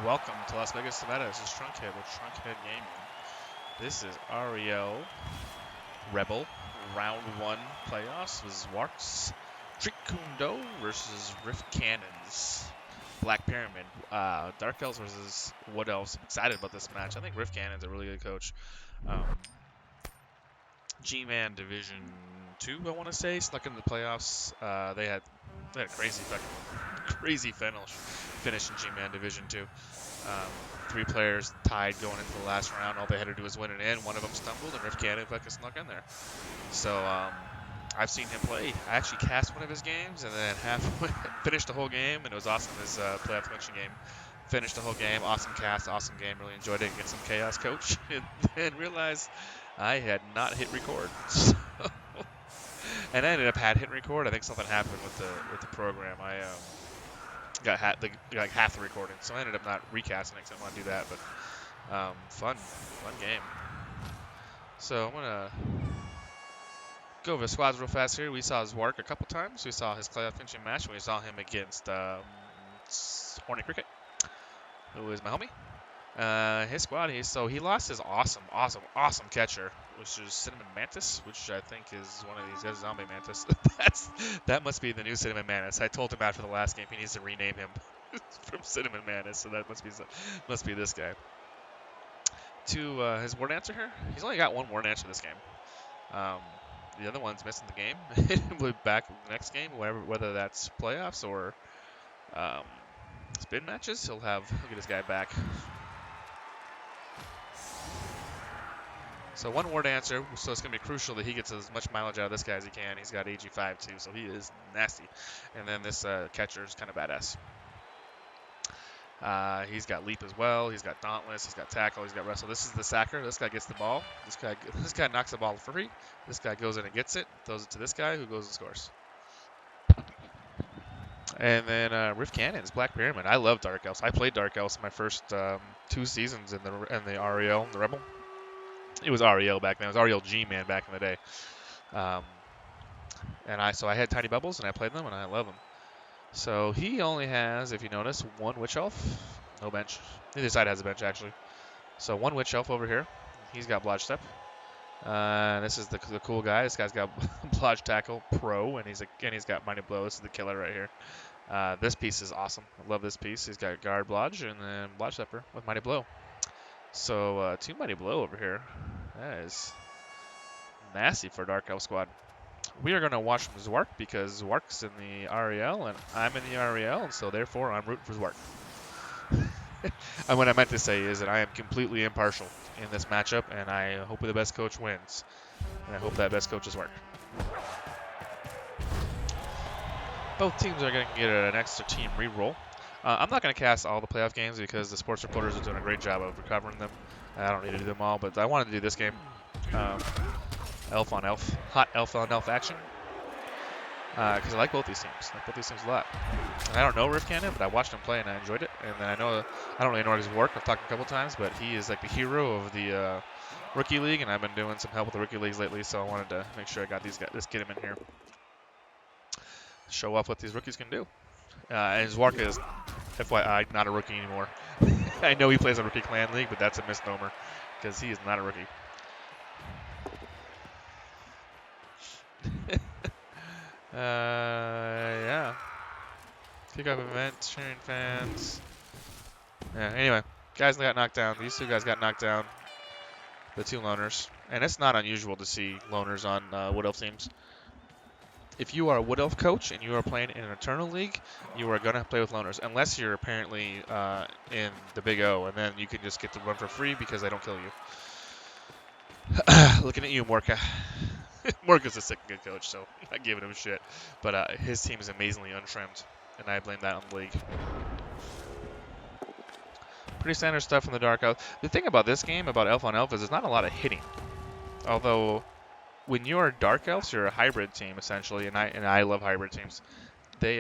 Welcome to Las Vegas, Nevada. This is Trunkhead with Trunkhead Gaming. This is REBBL Round 1 playoffs with Zuark's Trikundo versus RiffCannon's Black Pyramid. Dark Elves versus Wood Elves. I'm excited about this match. I think RiffCannon's a really good coach. G-Man Division 2, I want to say, snuck into the playoffs. They had a crazy finish in G-Man Division 2. 3 players tied going into the last round. All they had to do was win it in. One of them stumbled, and RiffCannon fucking snuck in there. So I've seen him play. I actually cast one of his games, and then finished the whole game, and it was awesome. His playoff clinching game. Finished the whole game. Awesome cast, awesome game. Really enjoyed it against some Chaos Coach, and then realized I had not hit record. So, and I ended up hit record. I think something happened with the program. I got half the recording, so I ended up not recasting it because I didn't want to do that. But fun game. So I'm gonna go over the squads real fast here. We saw Zuark a couple times. We saw his playoff finishing match, and we saw him against Horny Cricket, who is my homie. His squad, he lost his awesome catcher, which is Cinnamon Mantis, which I think is one of these guys, Zombie Mantis. That must be the new Cinnamon Mantis. I told him after the last game he needs to rename him from Cinnamon Mantis, so that must be this guy. To his word answer here, he's only got one word answer this game. The other one's missing the game. We'll be back the next game, whether that's playoffs or spin matches. He'll get his guy back. So one word answer, so it's going to be crucial that he gets as much mileage out of this guy as he can. He's got AG5 too, so he is nasty. And then this catcher is kind of badass. He's got leap as well. He's got dauntless. He's got tackle. He's got wrestle. This is the sacker. This guy gets the ball. This guy knocks the ball free. This guy goes in and gets it. Throws it to this guy who goes and scores. And then RiffCannon's Black Pyramid. I love Dark Elves. I played Dark Elves my first 2 seasons in the REL, the REBBL. It was REL back then. It was REL G-Man back in the day. So I had Tiny Bubbles, and I played them, and I love them. So he only has, if you notice, 1 Witch Elf. No bench. Neither side has a bench, actually. So 1 Witch Elf over here. He's got Blodge Step. This is the cool guy. This guy's got Blodge Tackle Pro, and he's got Mighty Blow. This is the killer right here. This piece is awesome. I love this piece. He's got Guard Blodge, and then Blodge Stepper with Mighty Blow. So 2 Mighty Blow over here. That is nasty for Dark Elf squad. We are going to watch from Zuark because Zuark's in the REL and I'm in the REL, and so therefore I'm rooting for Zuark. And what I meant to say is that I am completely impartial in this matchup, and I hope the best coach wins. And I hope that best coach is Zuark. Both teams are going to get an extra team reroll. I'm not going to cast all the playoff games because the sports reporters are doing a great job of recovering them. I don't need to do them all, but I wanted to do this game. Elf on Elf. Hot Elf on Elf action. Because I like both these teams. I like both these teams a lot. And I don't know RiffCannon, but I watched him play and I enjoyed it. And then I don't really know his work. I've talked a couple times, but he is like the hero of the Rookie League, and I've been doing some help with the Rookie Leagues lately, so I wanted to make sure I got let's get him in here. Show off what these rookies can do. And Zuark is, FYI, not a rookie anymore. I know he plays a Rookie Clan League, but that's a misnomer because he is not a rookie. Yeah. Kickoff event, cheering fans. Yeah, anyway, guys got knocked down. These 2 guys got knocked down. The 2 loners. And it's not unusual to see loners on Wood Elf teams. If you are a Wood Elf coach and you are playing in an Eternal League, you are going to play with loners. Unless you're apparently in the Big O, and then you can just get to run for free because they don't kill you. Looking at you, Morka. Morka's a sick good coach, so I'm not giving him shit. But his team is amazingly untrimmed, and I blame that on the league. Pretty standard stuff from the Dark Elf. The thing about this game, about Elf on Elf, is there's not a lot of hitting. Although, when you're Dark Elves, you're a hybrid team, essentially, and I love hybrid teams. They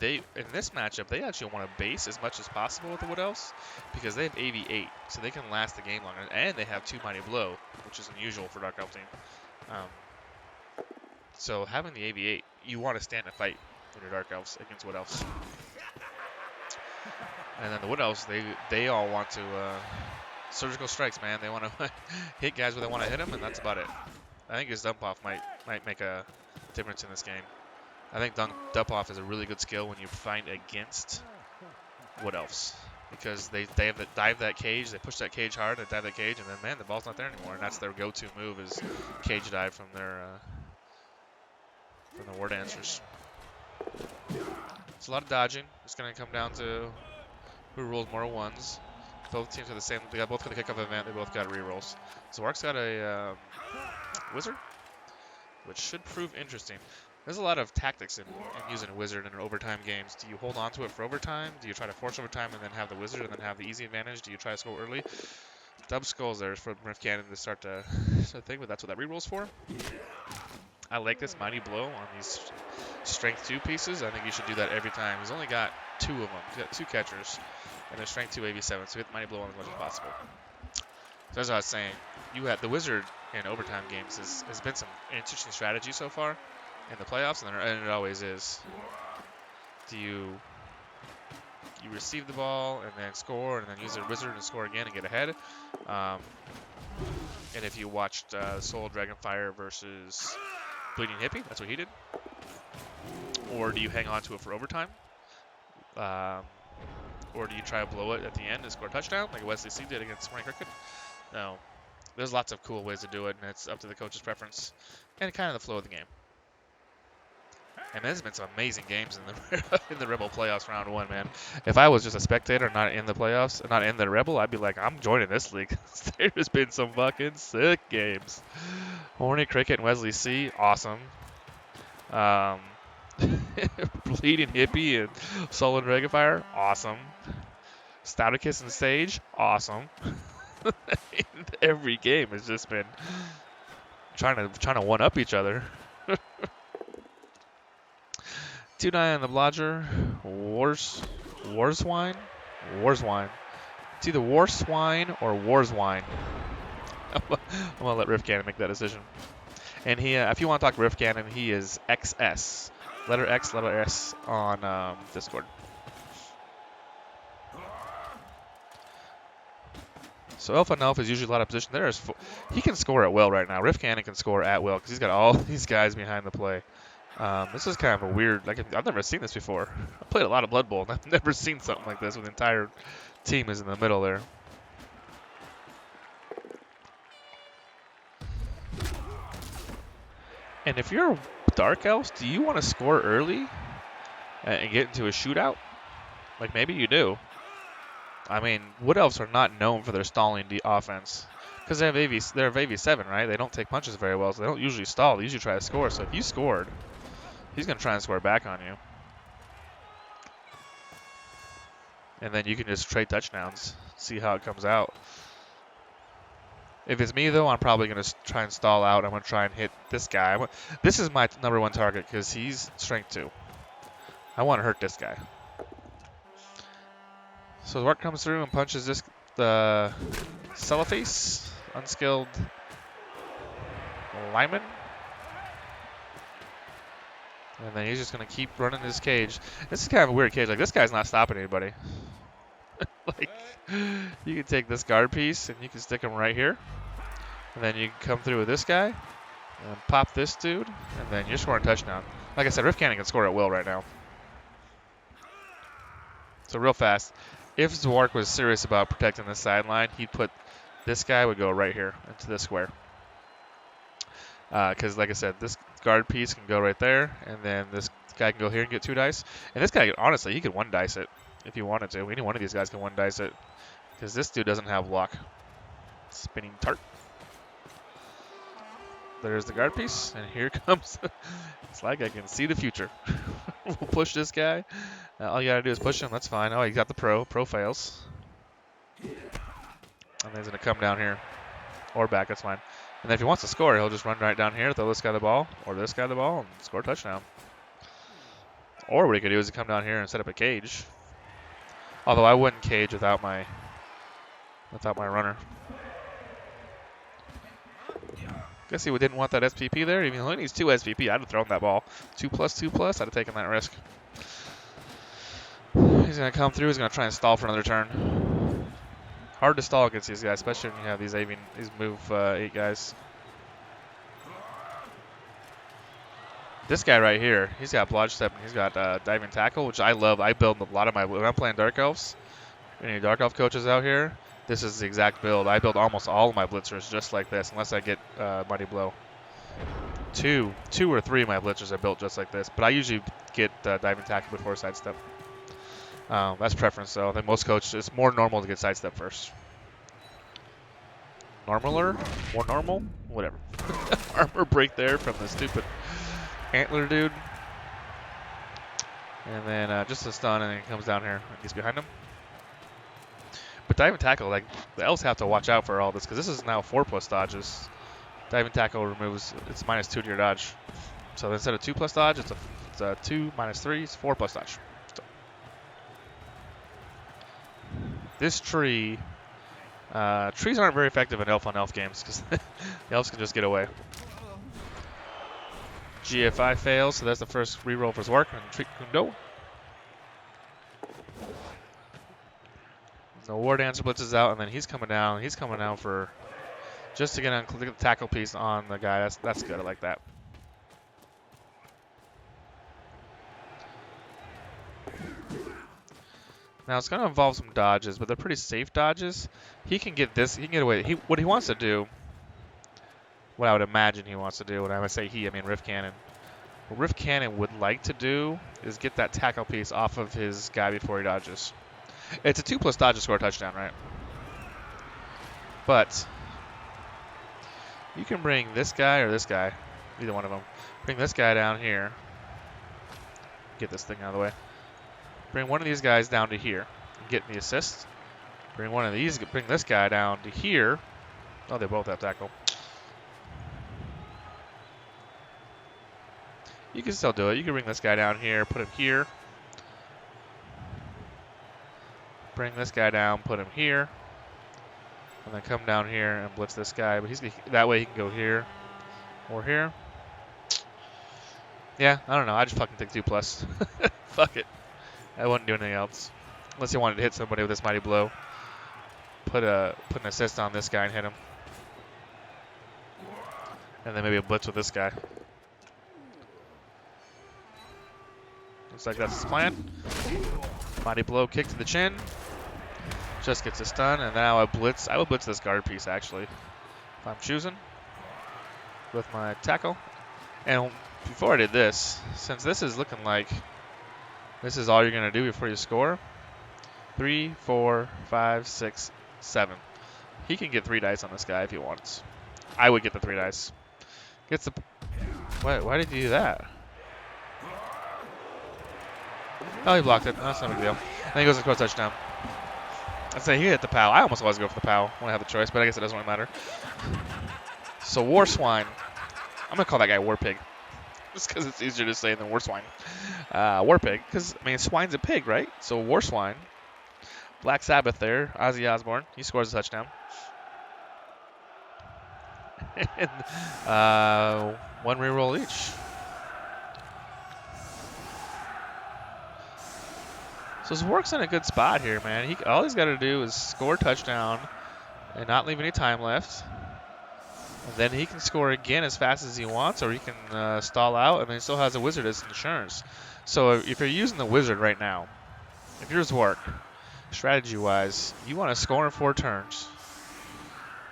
in this matchup, they actually want to base as much as possible with the Wood Elves because they have AV8, so they can last the game longer, and they have 2 Mighty Blow, which is unusual for Dark Elf team. So having the AV8, you want to stand and fight when you're Dark Elves against Wood Elves. And then the Wood Elves, they all want to surgical strikes, man. They want to hit guys where they want to hit them, and that's about it. I think his dump off might make a difference in this game. I think dump off is a really good skill when you fight against Wood Elves, because they have to dive that cage, they push that cage hard, they dive that cage, and then man, the ball's not there anymore, and that's their go-to move is cage dive from the War Dancers. It's a lot of dodging. It's going to come down to who rolled more ones. Both teams have the same. They both got a kickoff event. They both got rerolls. Zuark's got a wizard, which should prove interesting. There's a lot of tactics in using a wizard in overtime games. Do you hold on to it for overtime? Do you try to force overtime and then have the wizard and then have the easy advantage? Do you try to score early? Dub skulls there for RiffCannon to start to think, but that's what that reroll's for. I like this Mighty Blow on these Strength 2 pieces. I think you should do that every time. He's only got 2 of them. He's got 2 catchers, and they're Strength 2 AV7, so get the Mighty Blow on as much as possible. So as I was saying, the Wizard in overtime games has been some interesting strategy so far in the playoffs, and it always is. Do you receive the ball and then score, and then use the Wizard and score again and get ahead? And if you watched Soul Dragonfire versus Bleeding Hippie, that's what he did. Or do you hang on to it for overtime? Or do you try to blow it at the end and score a touchdown, like Wesley C did against Spring Cricket? No. There's lots of cool ways to do it, and it's up to the coach's preference and kind of the flow of the game. And there's been some amazing games in the REBBL playoffs round 1, man. If I was just a spectator, not in the playoffs, not in the REBBL, I'd be like, I'm joining this league. There's been some fucking sick games. Horny Cricket and Wesley C, awesome. Bleeding Hippie and Solid Dragonfire, awesome. Stouticus and Sage, awesome. Every game has just been trying to one up each other. 2-9 on the Blodger. Warswine. It's either Warswine or Warswine. I'm gonna let RiffCannon make that decision. And he, if you want to talk to RiffCannon, he is XS, letter X, letter S on Discord. So Elf on Elf is usually a lot of position. He can score at will right now. RiffCannon can score at will because he's got all these guys behind the play. This is kind of a weird, I've never seen this before. I played a lot of Blood Bowl, and I've never seen something like this where the entire team is in the middle there. And if you're Dark Elves, do you want to score early and get into a shootout? Like, maybe you do. I mean, Wood Elves are not known for their stalling offense. Because they're AV7, right? They don't take punches very well, so they don't usually stall. They usually try to score. So if you scored, he's going to try and score back on you. And then you can just trade touchdowns, see how it comes out. If it's me, though, I'm probably going to try and stall out. I'm going to try and hit this guy. This is my number 1 target because he's Strength 2. I want to hurt this guy. So Zuark comes through and punches the Cellophase, unskilled lineman. And then he's just going to keep running his cage. This is kind of a weird cage. Like, this guy's not stopping anybody. Like, you can take this guard piece and you can stick him right here. And then you can come through with this guy and pop this dude. And then you're scoring a touchdown. Like I said, RiffCannon can score at will right now. So real fast. If Zuark was serious about protecting the sideline, he'd put this guy would go right here into this square. Because, like I said, this guard piece can go right there, and then this guy can go here and get 2 dice. And this guy, honestly, he could 1 dice it if he wanted to. Any one of these guys can 1 dice it because this dude doesn't have luck. Spinning tart. There's the guard piece, and here comes. It's like I can see the future. We'll push this guy. All you gotta do is push him. That's fine. Oh, he got the pro. Pro fails. And then he's gonna come down here or back. That's fine. And then if he wants to score, he'll just run right down here, throw this guy the ball or this guy the ball, and score a touchdown. Or what he could do is come down here and set up a cage. Although I wouldn't cage without my runner. Guess he didn't want that SPP there. Even though he needs 2 SPP, I'd have thrown that ball. 2+2+, I'd have taken that risk. He's He's going to come through. He's going to try and stall for another turn. Hard to stall against these guys, especially when you have these move 8 guys. This guy right here, he's got Blodge Step and he's got Diving Tackle, which I love. I build a lot of my, when I'm playing Dark Elves, any Dark Elf coaches out here, this is the exact build. I build almost all of my blitzers just like this, unless I get Mighty Blow. Two or three of my blitzers are built just like this, but I usually get Diving Tackle before Sidestep. That's preference though. I think most coaches, it's more normal to get Sidestep first. Normaler? More normal? Whatever. Armor break there from the stupid Antler dude. And then just a stun, and then he comes down here and gets behind him. But Diving Tackle, like, the elves have to watch out for all this, because this is now 4+ dodges. Diving Tackle removes, it's -2 to your dodge. So instead of 2+ dodge, it's a 2 -3, it's 4+ dodge. So. This tree, trees aren't very effective in elf on elf games, because the elves can just get away. GFI fails, so that's the first reroll for Zuark and Treat Kundo. The War Dancer blitzes out, and then he's coming down. He's coming down for just to get on the tackle piece on the guy. That's good. I like that. Now it's going to involve some dodges, but they're pretty safe dodges. He can get this. He can get away. What he wants to do, what I would imagine he wants to do, when I would say he, I mean RiffCannon. What RiffCannon would like to do is get that tackle piece off of his guy before he dodges. It's a 2+ dodge to score a touchdown, right? But you can bring this guy or this guy, either one of them. Bring this guy down here. Get this thing out of the way. Bring one of these guys down to here and get the assist. Bring one of these, bring this guy down to here. Oh, they both have tackle. You can still do it. You can bring this guy down here, put him here. Bring this guy down, put him here. And then come down here and blitz this guy. But that way he can go here or here. Yeah, I don't know. I just fucking take 2+. Fuck it. I wouldn't do anything else. Unless he wanted to hit somebody with this Mighty Blow. Put an assist on this guy and hit him. And then maybe a blitz with this guy. Looks like that's his plan. Mighty Blow, kick to the chin. Just gets a stun, and now I would blitz this guard piece, actually, if I'm choosing, with my tackle. And before I did this, since this is looking like this is all you're going to do before you score, 3, 4, 5, 6, 7. He can get 3 dice on this guy if he wants. I would get the 3 dice. Gets the... Why did you do that? Oh, he blocked it. That's no big deal. Then he goes and scores a touchdown. I'd say he hit the POW. I almost always go for the POW when I have the choice, but I guess it doesn't really matter. So War Swine. I'm going to call that guy War Pig. Just because it's easier to say than War Swine. War Pig, because, I mean, swine's a pig, right? So War Swine. Black Sabbath there. Ozzy Osbourne. He scores a touchdown. And, 1 reroll each. So Zuark's in a good spot here, man. All he's got to do is score a touchdown and not leave any time left. And then he can score again as fast as he wants, or he can stall out, and then he still has a wizard as insurance. So if you're using the wizard right now, if you're Zuark, strategy-wise, you want to score in 4 turns,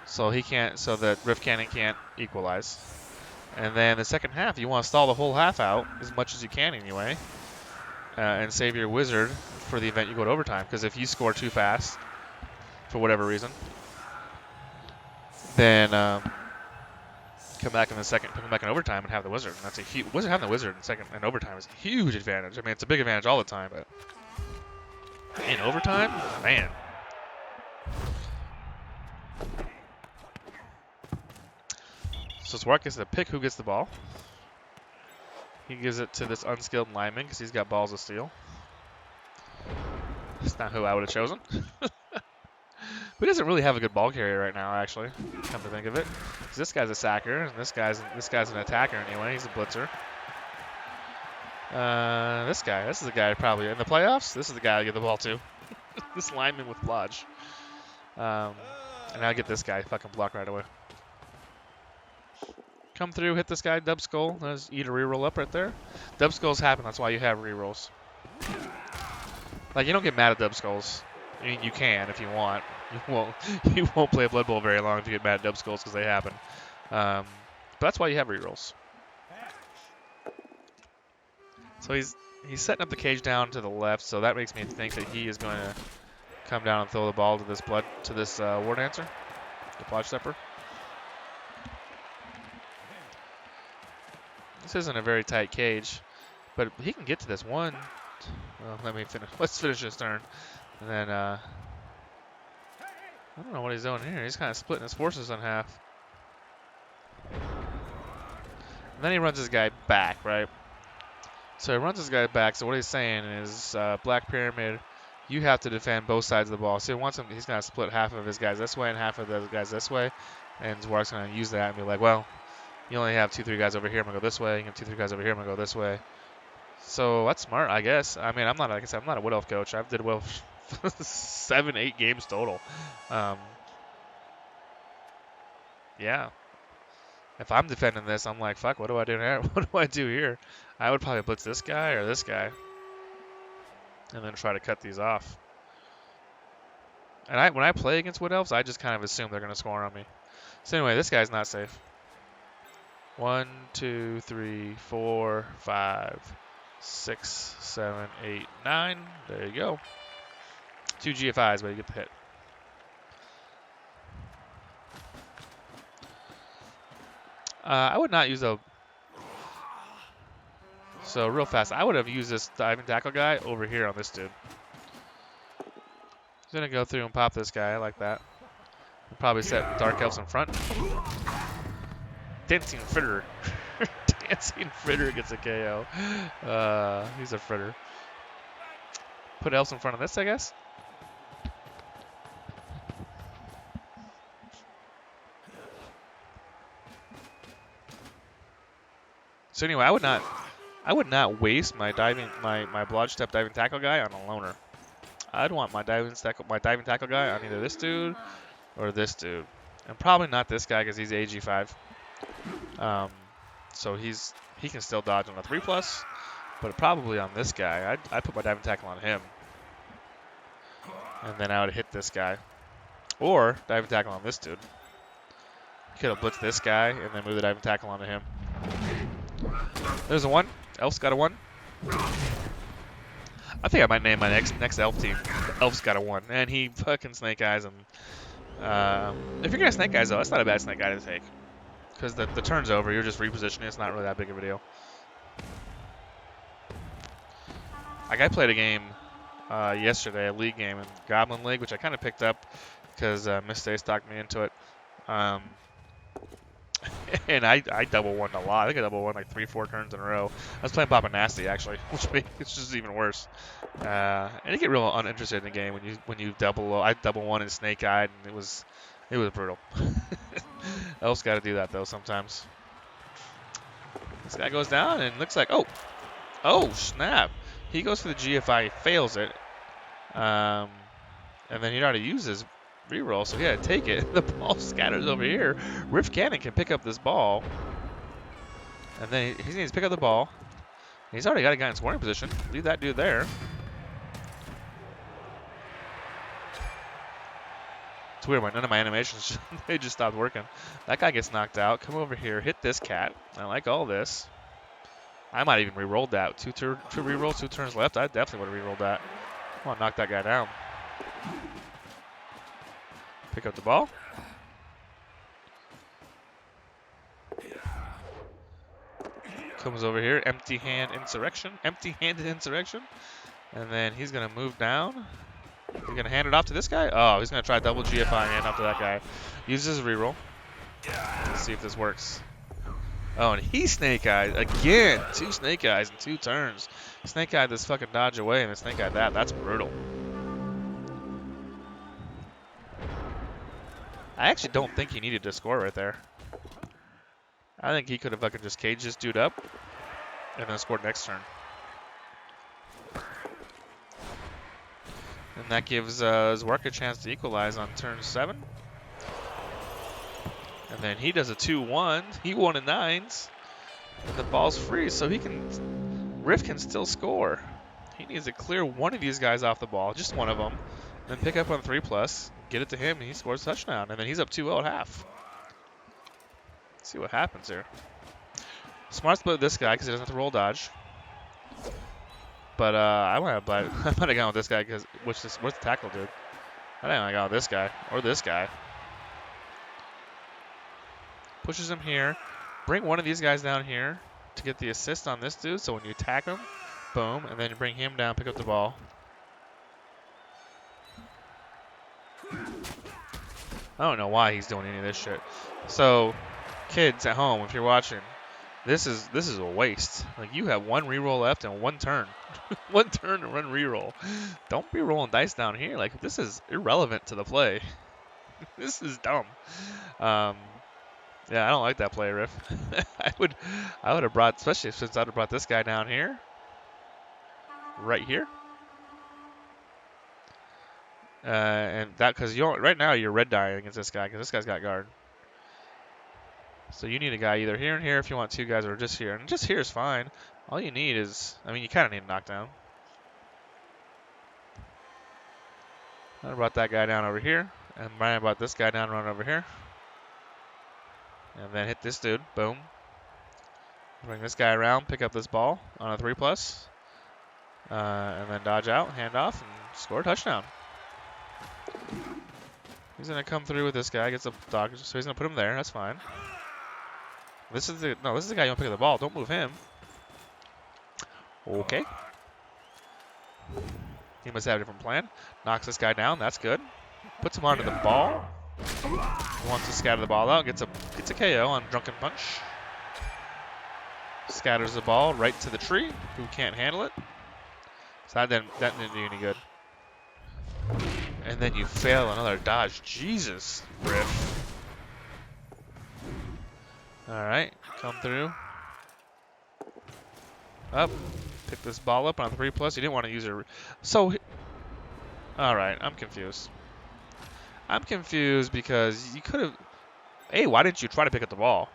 so that RiffCannon can't equalize. And then the second half, you want to stall the whole half out as much as you can anyway, and save your wizard for the event you go to overtime. Because if you score too fast, for whatever reason, then come back in overtime and have the wizard. And that's a huge having the wizard in overtime is a huge advantage. I mean, it's a big advantage all the time, but in overtime, man. So Zuark gets to pick who gets the ball. He gives it to this unskilled lineman because he's got balls of steel. That's not who I would have chosen. But he doesn't really have a good ball carrier right now, actually, come to think of it. This guy's a sacker, and this guy's an attacker anyway. He's a blitzer. This guy. This is the guy probably in the playoffs. This is the guy I get the ball to. This lineman with Lodge. And I'll get this guy fucking block right away. Come through, hit this guy, dub skull. Let's eat a reroll up right there. Dub skulls happen. That's why you have rerolls. Like, you don't get mad at dub skulls. I mean, you can if you want. You won't play Blood Bowl very long if you get mad at dub skulls because they happen. But that's why you have rerolls. So he's setting up the cage down to the left, so that makes me think that he is going to come down and throw the ball to this War Dancer, the Plodge Stepper. This isn't a very tight cage, but he can get to this one. Well, let's finish this turn, and then I don't know what he's doing here. He's kind of splitting his forces in half. And then he runs his guy back, right? So he runs this guy back. So what he's saying is, Black Pyramid, you have to defend both sides of the ball. So he's going to split half of his guys this way and half of the guys this way. And Zuark's going to use that and be like, well, you only have 2-3 guys over here. I'm going to go this way. You have 2-3 guys over here. I'm going to go this way. So that's smart, I guess. I mean, like I said, I'm not a Wood Elf coach. I've did Wood Elf 7-8 games total. Yeah. If I'm defending this, I'm like, fuck, what do I do here? What do I do here? I would probably blitz this guy or this guy. And then try to cut these off. And when I play against Wood Elves, I just kind of assume they're going to score on me. So anyway, this guy's not safe. 1, 2, 3, 4, 5, 6, 7, 8, 9. There you go. 2 GFIs, but you get the hit. I would not use a... So real fast, I would have used this diving tackle guy over here on this dude. He's going to go through and pop this guy. I like that. We'll probably set Dark Elves in front. Dancing Fritter. Dancing Fritter gets a KO. He's a fritter. Put Elves in front of this, I guess. So anyway, I would not waste my Blodge Step diving tackle guy on a loner. I'd want my diving tackle guy on either this dude or this dude, and probably not this guy because he's AG5. So he can still dodge on a 3+, but probably on this guy. I'd put my diving tackle on him, and then I would hit this guy, or diving tackle on this dude. Could have blitzed this guy and then move the diving tackle onto him. There's a 1. Elf's got a 1. I think I might name my next elf team. Elf's got a 1, and he fucking snake eyes him. If you're gonna snake eyes though, that's not a bad snake eye to take, because the turn's over. You're just repositioning. It's not really that big of a deal. Like I played a game yesterday, a league game in Goblin League, which I kind of picked up because Miss Stace talked me into it. And I double won a lot. I think I double won like 3-4 turns in a row. I was playing Papa Nasty actually, which it's just even worse. And you get real uninterested in the game when you double. I double won in Snake Eyed, and it was brutal. Elf's got to do that though sometimes. This guy goes down and looks like oh snap! He goes for the GFI, he fails it, and then he already uses reroll, so he had to take it. The ball scatters over here. RiffCannon can pick up this ball, and then he needs to pick up the ball. He's already got a guy in scoring position. Leave that dude there. It's weird, none of my animations, they just stopped working. That guy gets knocked out. Come over here, hit this cat. I like all this. I might even re-rolled that. Two re-rolls, 2 turns left. I definitely would have re-rolled that. I want to knock that guy down. Pick up the ball. Comes over here, empty-handed insurrection. And then he's going to move down. He's going to hand it off to this guy. Oh, he's going to try double GFI and hand off to that guy. Uses his reroll. Let's see if this works. Oh, and he Snake Eyes again. 2 Snake Eyes in 2 turns. Snake Eye this fucking dodge away and then Snake Eye that. That's brutal. I actually don't think he needed to score right there. I think he could have fucking just caged this dude up and then scored next turn. And that gives Zuark a chance to equalize on turn 7. And then he does a 2-1. He won a 9s. And the ball's free, so Riff can still score. He needs to clear one of these guys off the ball, just one of them, then pick up on 3+, get it to him, and he scores a touchdown. And then he's up 2-0 at half. Let's see what happens here. Smart split with this guy because he doesn't have to roll dodge. But I might have gone with this guy because where's the tackle, dude? I think I got with this guy or this guy. Pushes him here. Bring one of these guys down here to get the assist on this dude. So when you attack him, boom, and then you bring him down, pick up the ball. I don't know why he's doing any of this shit. So, kids at home, if you're watching, this is a waste. Like, you have one reroll left and one turn. One turn and one reroll. Don't be rolling dice down here. Like, this is irrelevant to the play. This is dumb. Yeah, I don't like that play, Riff. I would have brought, especially since I'd have brought this guy down here. Right here. And that, because right now you're red dying against this guy, because this guy's got guard. So you need a guy either here and here if you want two guys, or just here. And just here is fine. All you need is, I mean, you kind of need a knockdown. I brought that guy down over here, and Brian brought this guy down, run over here. And then hit this dude, boom. Bring this guy around, pick up this ball on a 3+. And then dodge out, hand off, and score a touchdown. He's going to come through with this guy, gets a dodge, so he's going to put him there, that's fine. This is the guy you want to pick up the ball. Don't move him. Okay. He must have a different plan. Knocks this guy down. That's good. Puts him onto the ball. Wants to scatter the ball out. Gets a KO on Drunken Punch. Scatters the ball right to the tree. Who can't handle it? So that didn't do any good. And then you fail another dodge. Jesus, Riff. Alright, come through. Up. Pick this ball up on 3+. You didn't want to use it. So, alright, I'm confused. I'm confused because you could have... Hey, why didn't you try to pick up the ball?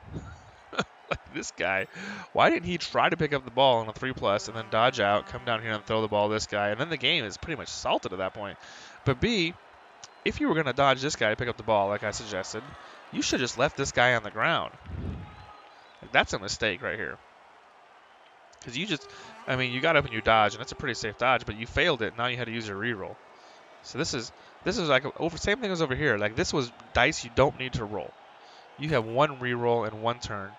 Like this guy. Why didn't he try to pick up the ball on a 3+ and then dodge out, come down here and throw the ball to this guy? And then the game is pretty much salted at that point. But B, if you were going to dodge this guy to pick up the ball, like I suggested, you should have just left this guy on the ground. Like, that's a mistake right here. Because you got up and you dodged, and that's a pretty safe dodge, but you failed it. Now you had to use your reroll. So this is like same thing as over here. Like, this was dice you don't need to roll. You have one reroll and one turn.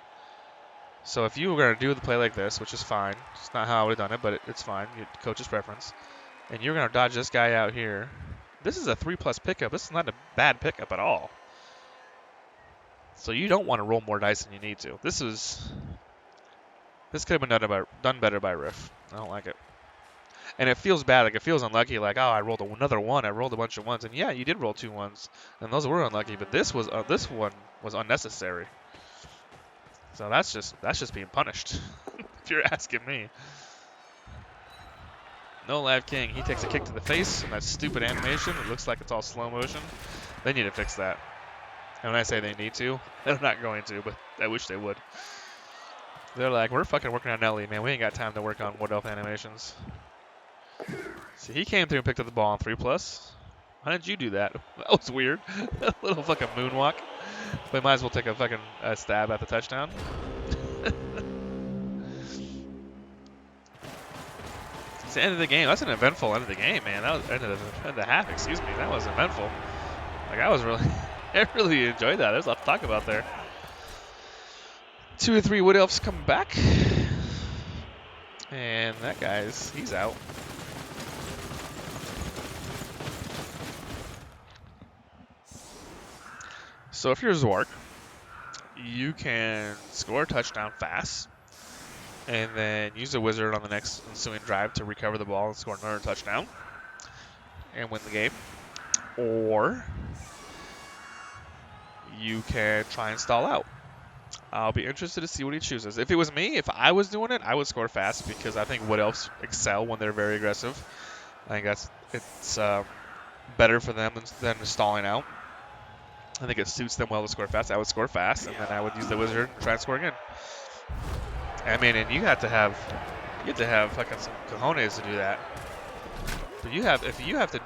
So if you were going to do the play like this, which is fine, it's not how I would have done it, but it's fine. Coach's preference. And you're going to dodge this guy out here. This is a 3+ pickup. This is not a bad pickup at all. So you don't want to roll more dice than you need to. This could have been done better by Riff. I don't like it. And it feels bad. Like, it feels unlucky. Like, oh, I rolled another one. I rolled a bunch of ones. And yeah, you did roll 2 ones. And those were unlucky. But this one was unnecessary. So that's just being punished. If you're asking me. No Live King. He takes a kick to the face. And that stupid animation. It looks like it's all slow motion. They need to fix that. And when I say they need to, they're not going to, but I wish they would. They're like, we're fucking working on Nelly, man. We ain't got time to work on Wood Elf animations. See, he came through and picked up the ball on 3+. How did you do that? That was weird. A little fucking moonwalk. We might as well take a fucking stab at the touchdown. It's the end of the game. That's an eventful end of the game, man. That was end of the half, excuse me. That was eventful. Like, I really enjoyed that. There's a lot to talk about there. 2 or 3 Wood Elves coming back. And that he's out. So if you're Zuark, you can score a touchdown fast, and then use the wizard on the next ensuing drive to recover the ball and score another touchdown, and win the game. Or you can try and stall out. I'll be interested to see what he chooses. If it was me, if I was doing it, I would score fast because I think Wood Elves excel when they're very aggressive. I think it's better for them than stalling out. I think it suits them well to score fast. I would score fast, and then I would use the wizard and try and score again. I mean, and you have to have fucking some cojones to do that. But if you have to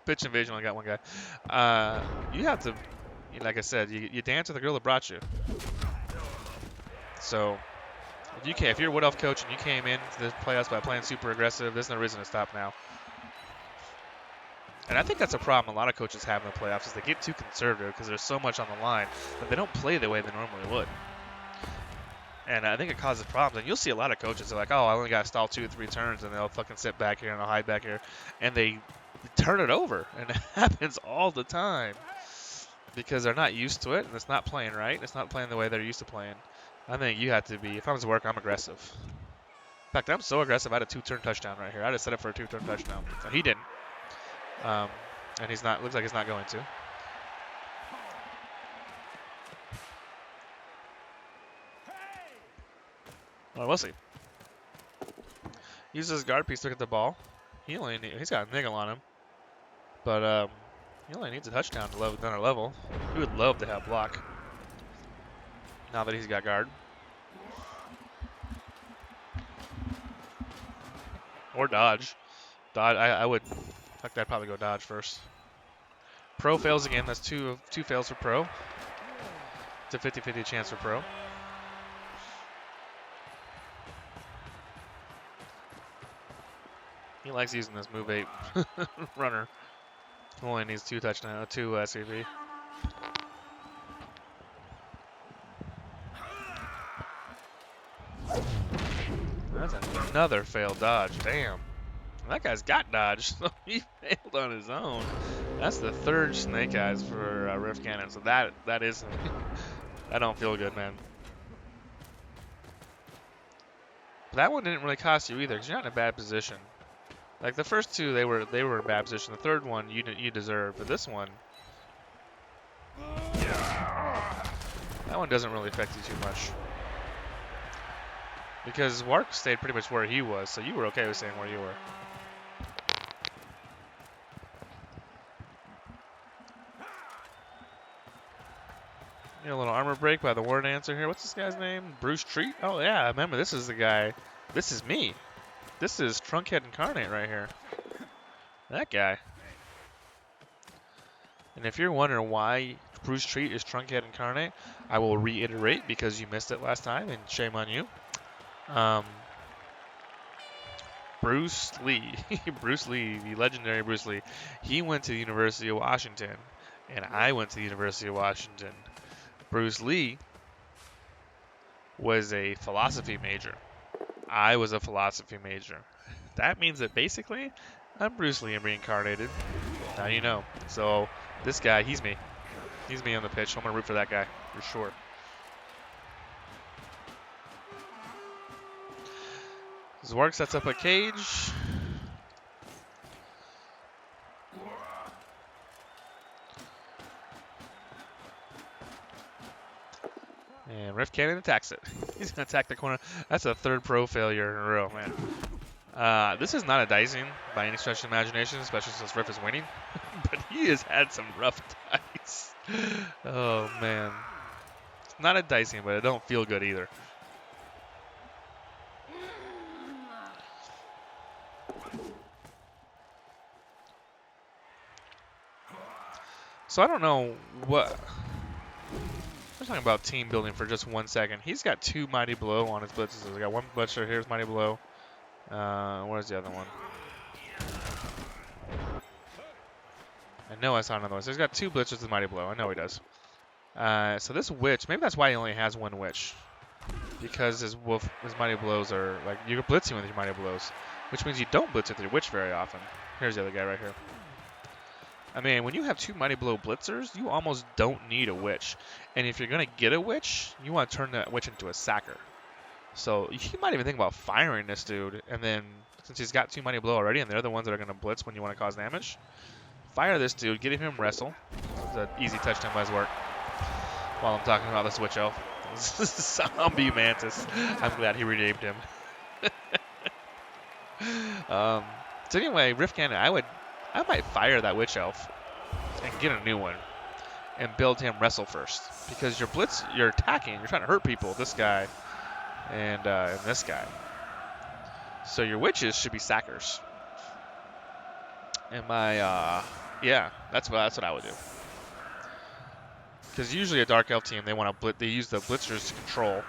pitch invasion, only got one guy. You have to, like I said, you dance with the girl that brought you. So if you're a Wood Elf coach and you came into the playoffs by playing super aggressive, there's no reason to stop now. And I think that's a problem a lot of coaches have in the playoffs is they get too conservative because there's so much on the line that they don't play the way they normally would. And I think it causes problems. And you'll see a lot of coaches that are like, oh, I only got to stall 2 or 3 turns, and they'll fucking sit back here and they'll hide back here. And they turn it over. And it happens all the time because they're not used to it, and it's not playing right. It's not playing the way they're used to playing. I think you have to be, if I'm Zuark, I'm aggressive. In fact, I'm so aggressive, I had a 2-turn touchdown right here. I just set up for a 2-turn touchdown. So he didn't. And he's not, looks like he's not going to. Well, we'll see. Uses his guard piece to get the ball. He's got a niggle on him. But he only needs a touchdown to level another level. He would love to have block. Now that he's got guard. Or dodge. Dodge. I would. Fuck, I'd probably go dodge first. Pro fails again. That's two fails for Pro. It's a 50-50 chance for Pro. He likes using this move 8 runner. Only needs 2 touchdowns, 2 SCV. That's another failed dodge. Damn. That guy's got dodge, so he failed on his own. That's the 3rd snake eyes for RiffCannon, so that is that don't feel good, man. But that one didn't really cost you either, because you're not in a bad position. Like the first 2, they were in a bad position. The 3rd one you deserve, but this one, that one doesn't really affect you too much. Because Zuark stayed pretty much where he was, so you were okay with staying where you were. A little armor break by the War Dancer here. What's this guy's name? Bruce Treat? Oh yeah, I remember this is the guy. This is me. This is Trunkhead Incarnate right here. That guy. And if you're wondering why Bruce Treat is Trunkhead Incarnate, I will reiterate because you missed it last time, and shame on you. Bruce Lee, Bruce Lee, the legendary Bruce Lee, he went to the University of Washington, and I went to the University of Washington. Bruce Lee was a philosophy major. I was a philosophy major. That means that basically, I'm Bruce Lee and reincarnated. Now you know. So this guy, he's me. He's me on the pitch. I'm going to root for that guy, for sure. Zuark sets up a cage. And RiffCannon attacks it. He's going to attack the corner. That's a 3rd Pro failure in a row, man. This is not a dicing by any stretch of the imagination, especially since Riff is winning. But he has had some rough dice. Oh, man. It's not a dicing, but it don't feel good either. So I don't know what... We're talking about team building for just 1 second. He's got 2 Mighty Blow on his blitzes. He's got 1 blitzer. Here's Mighty Blow. Where's the other one? I know I saw another one. So he's got 2 blitzers with Mighty Blow. I know he does. So this witch, maybe that's why he only has 1 witch. Because his Mighty Blows are, like, you're blitzing with your Mighty Blows. Which means you don't blitz with your witch very often. Here's the other guy right here. I mean, when you have 2 Mighty Blow blitzers, you almost don't need a witch. And if you're going to get a witch, you want to turn that witch into a sacker. So you might even think about firing this dude. And then, since he's got 2 Mighty Blow already, and they're the ones that are going to blitz when you want to cause damage, fire this dude, get him wrestle. It's an easy touchdown by Zuark. While I'm talking about this witch elf. Zombie Mantis. I'm glad he renamed him. So anyway, RiffCannon, I might fire that Witch Elf and get a new one and build him wrestle first, because your blitz, you're attacking, you're trying to hurt people. This guy and this guy. So your witches should be sackers. And my yeah, that's what I would do. Because usually a Dark Elf team, they use the blitzers to control,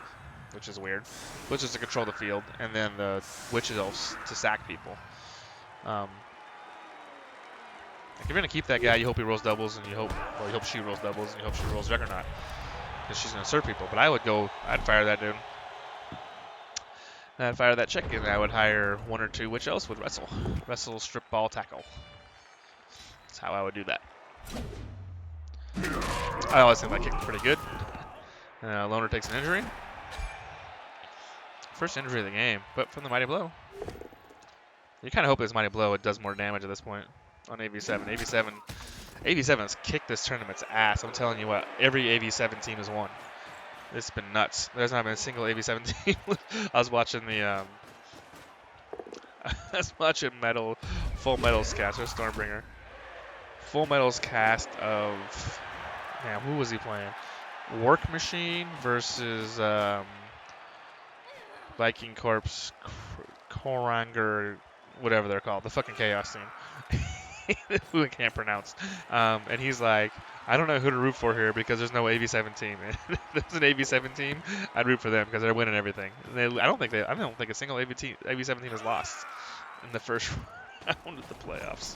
which is weird. Blitzers to control the field, and then the Witch Elves to sack people. If you're gonna keep that guy, you hope he rolls doubles, and you hope she rolls doubles, and you hope she rolls Juggernaut, because she's gonna serve people. But I'd fire that dude. I'd fire that chick, and I would hire 1 or 2 Witch Elves with wrestle, strip ball, tackle. That's how I would do that. I always think that kick is pretty good. Loner takes an injury. First injury of the game, but from the Mighty Blow. You kind of hope this Mighty Blow, it does more damage at this point on AV7. AV7 has kicked this tournament's ass. I'm telling you what, every AV7 team has won. It's been nuts. There's not been a single AV7 team. I was watching Full Metal's cast, or Stormbringer. Full Metal's cast of, man, who was he playing? Work Machine versus Viking Corpse, Koranger, whatever they're called, the fucking Chaos team, who I can't pronounce. And he's like, I don't know who to root for here because there's no AV7 team. And if there's an AV7 team, I'd root for them because they're winning everything. And I don't think a single AV7 team has lost in the first round of the playoffs,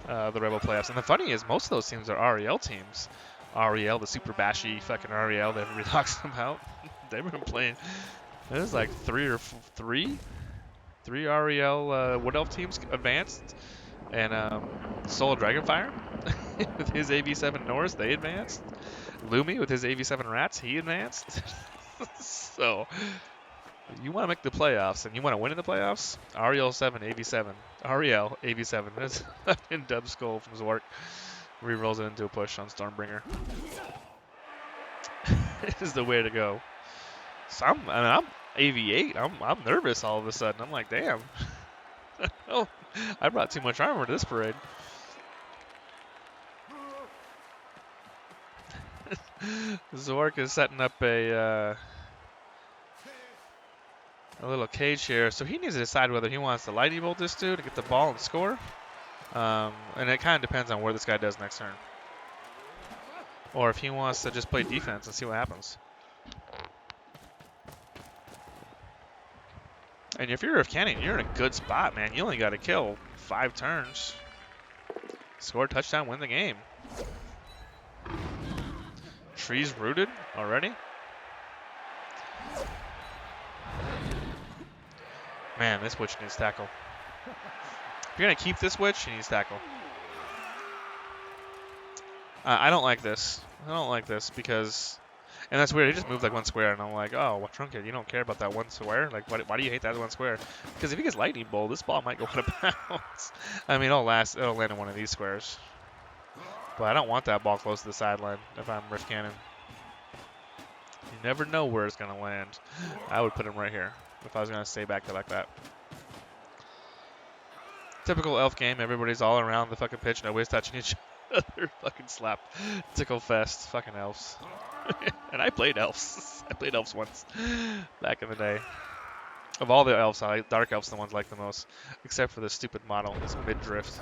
the REBBL playoffs. And the funny is, most of those teams are REL teams. REL, the super bashy fucking REL that everybody talks about. They've been playing. There's like three REL Wood Elf teams advanced, and Soul Dragonfire with his AV7 Norse, they advanced. Lumi with his AV7 Rats, he advanced. So you want to make the playoffs and you want to win in the playoffs? REL 7 AV7, REL AV7. That's fucking Dub Skull from Zuark. Rerolls it into a push on Stormbringer. This is the way to go. So I'm AV8. I'm nervous all of a sudden. I'm like, damn. Oh, I brought too much armor to this parade. Zuark is setting up a little cage here, so he needs to decide whether he wants to lightning bolt this dude to get the ball and score. And it kind of depends on where this guy does next turn. Or if he wants to just play defense and see what happens. And if you're RiffCannon, you're in a good spot, man. You only got to kill 5 turns. Score a touchdown, win the game. Trees rooted already. Man, this witch needs tackle. If you're going to keep this witch, he needs tackle. I don't like this. I don't like this because... And that's weird. He just moved like 1 square, and I'm like, oh, well, Trunket, you don't care about that 1 square? Like, why do you hate that 1 square? Because if he gets lightning bolt, this ball might go out of bounds. I mean, it'll land in one of these squares. But I don't want that ball close to the sideline if I'm RiffCannon. You never know where it's going to land. I would put him right here if I was going to stay back there like that. Typical elf game. Everybody's all around the fucking pitch. Nobody's touching each other. Fucking slap. Tickle fest. Fucking elves. And I played elves. I played elves once back in the day. Of all the elves, Dark Elf's the ones I like the most. Except for this stupid model, this mid-drift.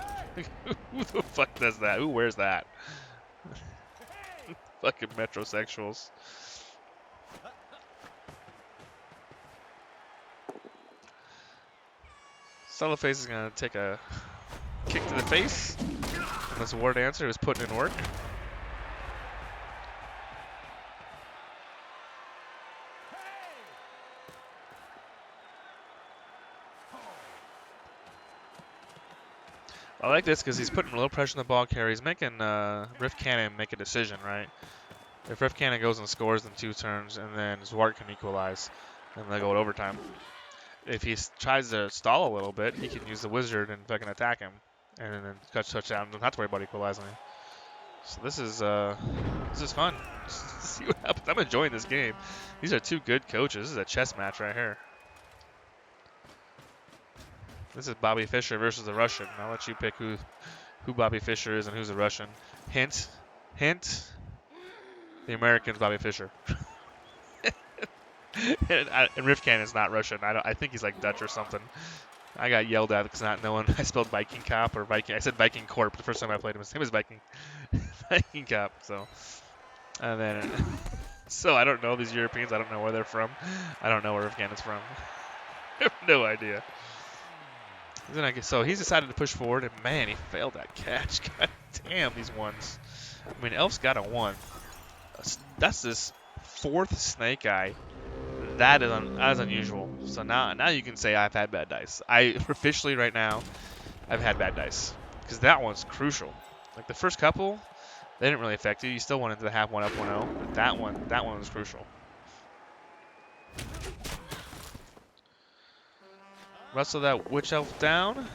Who the fuck does that? Who wears that? Fucking metrosexuals. Sulliface is going to take a kick to the face. And this war dancer is putting in work. I like this because he's putting a little pressure on the ball carrier. He's making RiffCannon make a decision, right? If RiffCannon goes and scores in 2 turns, and then Zuark can equalize, and they go to overtime. If he tries to stall a little bit, he can use the wizard and fucking attack him, and then catch touchdown. Don't have to worry about equalizing. So this is fun. See what happens. I'm enjoying this game. These are 2 good coaches. This is a chess match right here. This is Bobby Fischer versus the Russian. I'll let you pick who Bobby Fischer is and who's a Russian. Hint, hint. The American's Bobby Fischer. and RiffCannon is not Russian. I think he's like Dutch or something. I got yelled at because not knowing I spelled Viking Cop or Viking. I said Viking Corp the first time I played him. His name is Viking Viking Cop. So, and then so I don't know these Europeans. I don't know where they're from. I don't know where RiffCannon's from. I have no idea. So he's decided to push forward, and man, he failed that catch. God damn, these ones. I mean, Elf's got a 1. That's his 4th snake eye. That is unusual. So now you can say I've had bad dice. I officially right now, I've had bad dice because that one's crucial. Like the first couple, they didn't really affect you. You still went into the half 1 up 1-0. But that one was crucial. Wrestle that witch elf down.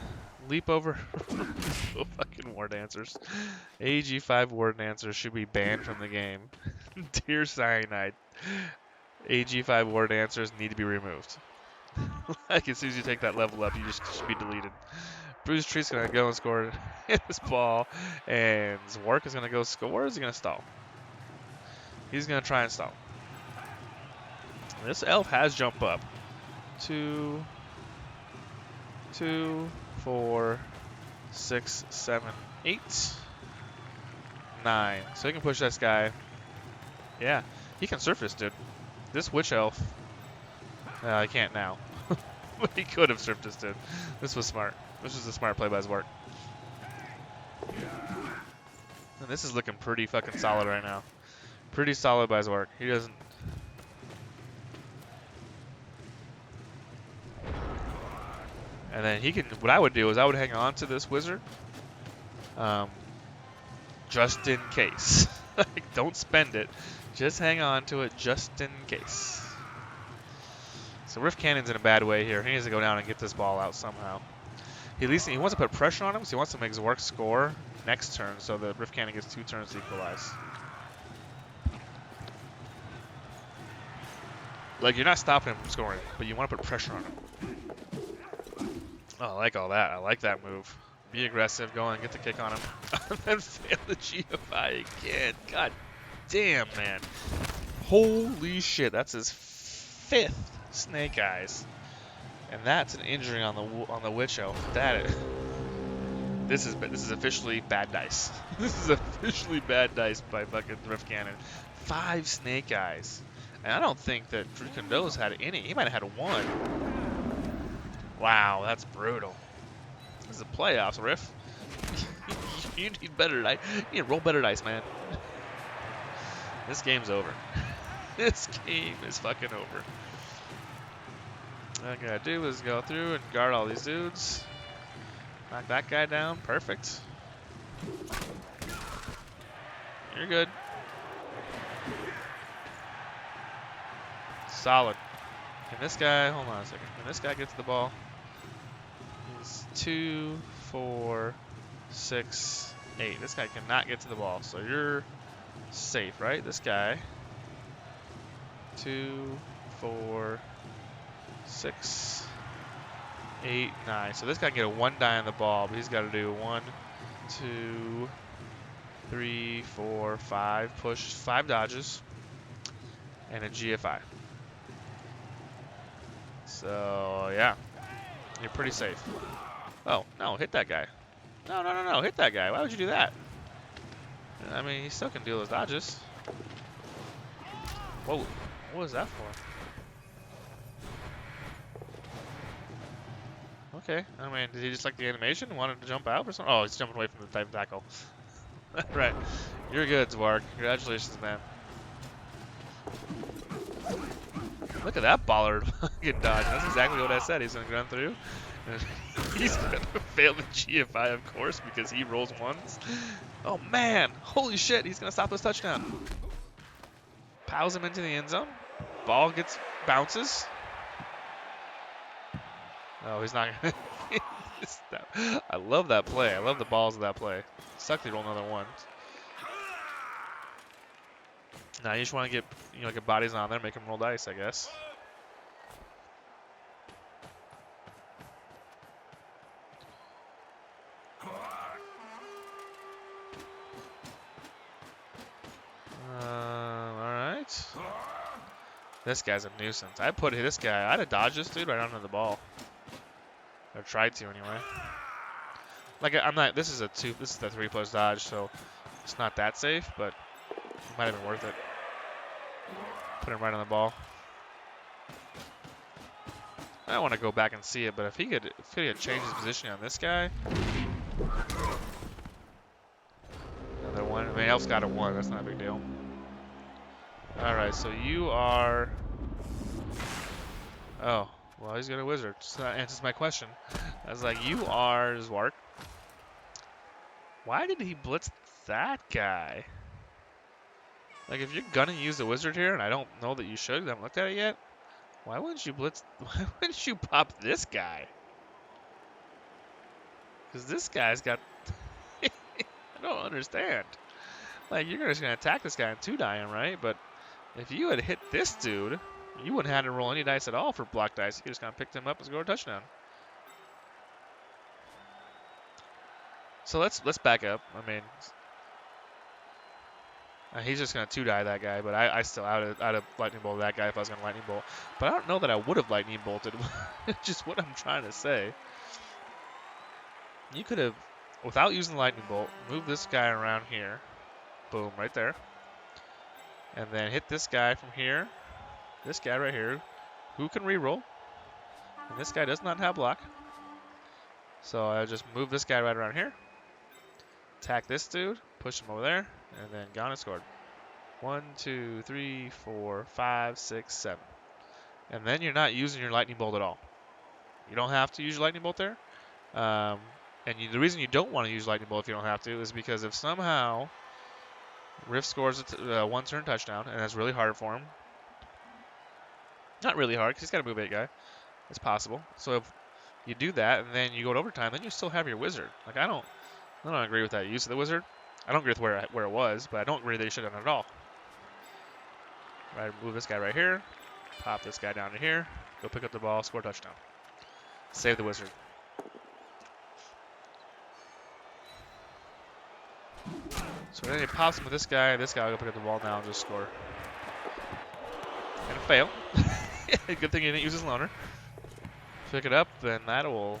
Leap over. Fucking war dancers. AG5 war dancers should be banned from the game. Dear Cyanide. AG5 war dancers need to be removed. Like as soon as you take that level up, you just should be deleted. Bruce Tree's gonna go and score this ball, and Zuark is gonna go score. Or is he gonna stall? He's gonna try and stall. This elf has jump up. 2, 4, 6, 7, 8, 9. So he can push this guy. Yeah, he can surf this dude. This witch elf. I can't now. But he could have surfed this dude. This was smart. This was a smart play by Zuark. And this is looking pretty fucking solid right now. Pretty solid by Zuark. He doesn't. And then he can. What I would do is I would hang on to this wizard, just in case. Like, don't spend it. Just hang on to it, just in case. So RiffCannon's in a bad way here. He needs to go down and get this ball out somehow. He wants to put pressure on him, so he wants to make Zuark score next turn, so that RiffCannon gets 2 turns to equalize. Like, you're not stopping him from scoring, but you want to put pressure on him. Oh, I like all that. I like that move. Be aggressive, go and get the kick on him. And then fail the GFI again. God damn, man. Holy shit, that's his 5th snake eyes. And that's an injury on the witch elf. This is officially bad dice. This is officially bad dice by fucking RiffCannon. 5 snake eyes. And I don't think that Drew Condo's had any. He might have had 1. Wow, that's brutal. This is a playoffs, Riff. You need better dice. You need to roll better dice, man. This game's over. This game is fucking over. All I gotta do is go through and guard all these dudes. Knock that guy down. Perfect. You're good. Solid. Can this guy, hold on a second. Can this guy get to the ball? He's 2, 4, 6, 8. This guy cannot get to the ball, so you're safe, right? This guy. 2, 4, 6, 8, 9. So this guy can get a 1 die on the ball, but he's got to do 1, 2, 3, 4, 5. Push 5 dodges and a GFI. So yeah, you're pretty safe. Oh no, hit that guy. No, hit that guy. Why would you do that? I mean, he still can do those dodges. Whoa, what was that for? Okay, I mean, did he just like the animation? Wanted to jump out or something? Oh, he's jumping away from the type tackle. Right, you're good, Zuark. Congratulations, man. Look at that baller fucking dodge. That's exactly what I said. He's going to run through. And he's going to fail the GFI, of course, because he rolls 1s. Oh, man. Holy shit. He's going to stop this touchdown. Pows him into the end zone. Ball bounces. Oh, he's not going to. I love that play. I love the balls of that play. Suck they roll another 1. Now you just want to get bodies on there, make them roll dice, I guess. This guy's a nuisance. I'd put this guy. I'd have dodged this dude right onto the ball. Or tried to anyway. Like I'm not. This is a 2. This is the 3+ dodge, so it's not that safe, but it might have been worth it. Put him right on the ball. I don't want to go back and see it, but if he could change his positioning on this guy. Another one. I mean, Elf's got a 1. That's not a big deal. All right, so you are. Oh, well, he's got a wizard. So that answers my question. I was like, you are Zuark. Why did he blitz that guy? Like, if you're gonna use the wizard here, and I don't know that you should, I haven't looked at it yet. Why wouldn't you blitz? Why wouldn't you pop this guy? Because this guy's got. I don't understand. Like, you're just gonna attack this guy and 2-die him, right? But if you had hit this dude, you wouldn't have to roll any dice at all for block dice. You just kind of picked him up and scored a touchdown. So let's back up. I mean, he's just gonna 2-die that guy, but I still out of lightning bolt that guy if I was gonna lightning bolt. But I don't know that I would have lightning bolted. Just what I'm trying to say. You could have, without using the lightning bolt, move this guy around here. Boom, right there. And then hit this guy from here. This guy right here, who can reroll. And this guy does not have block. So I just move this guy right around here. Attack this dude, push him over there, and then gone and scored. 1, 2, 3, 4, 5, 6, 7. And then you're not using your lightning bolt at all. You don't have to use your lightning bolt there. And the reason you don't want to use lightning bolt if you don't have to is because if somehow Riff scores a 1-turn touchdown, and that's really hard for him. Not really hard, because he's got a move 8 guy. It's possible. So if you do that, and then you go to overtime, then you still have your wizard. Like, I don't agree with that use of the wizard. I don't agree with where it was, but I don't agree that you should have done it at all. Right, move this guy right here. Pop this guy down to here. Go pick up the ball, score a touchdown. Save the wizard. So then he pops him with this guy. This guy will go pick up the ball now and just score. And fail. Good thing he didn't use his loner. Pick it up, then that will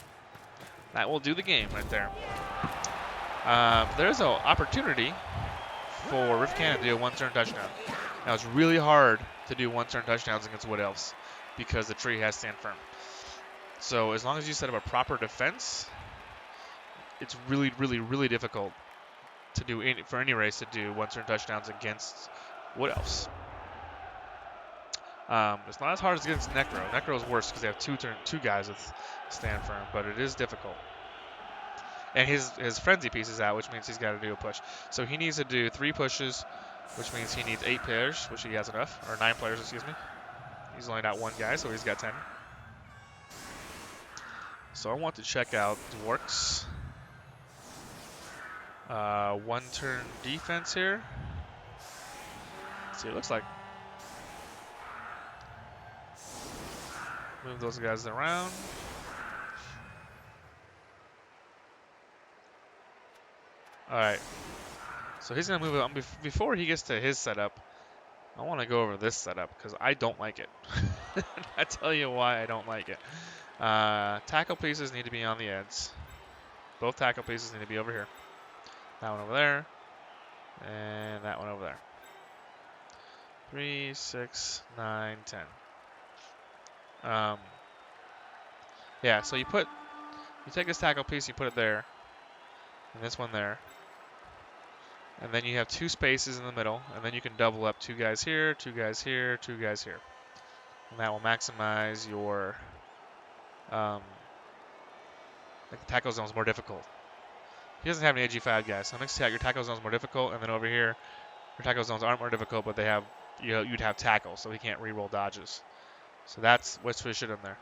do the game right there. There's an opportunity for RiffCannon to do a 1-turn touchdown. Now it's really hard to do 1-turn touchdowns against Wood Elves because the tree has stand firm. So as long as you set up a proper defense, it's really, really, really difficult to do for any race to do 1-turn touchdowns against Wood Elves. It's not as hard as against Necro. Necro is worse because they have two guys with stand firm, but it is difficult. And his frenzy piece is out, which means he's got to do a push. So he needs to do 3 pushes, which means he needs 8 players, which he has enough, or 9 players, excuse me. He's only got 1 guy, so he's got 10. So I want to check out Zuark's 1-turn defense here. Let's see, it looks like. Move those guys around. Alright. So he's going to move it on. Before he gets to his setup, I want to go over this setup because I don't like it. I tell you why I don't like it. Tackle pieces need to be on the ends. Both tackle pieces need to be over here. That one over there. And that one over there. 3, 6, 9, 10. Yeah, so you take this tackle piece, you put it there, and this one there, and then you have 2 spaces in the middle, and then you can double up 2 guys here, 2 guys here, 2 guys here, and that will maximize your like the tackle zone is more difficult. He doesn't have any AG5 guys, so it makes your tackle zones more difficult, and then over here, your tackle zones aren't more difficult, but they have you'd have tackle, so he can't re-roll dodges. So that's what's for shit in there.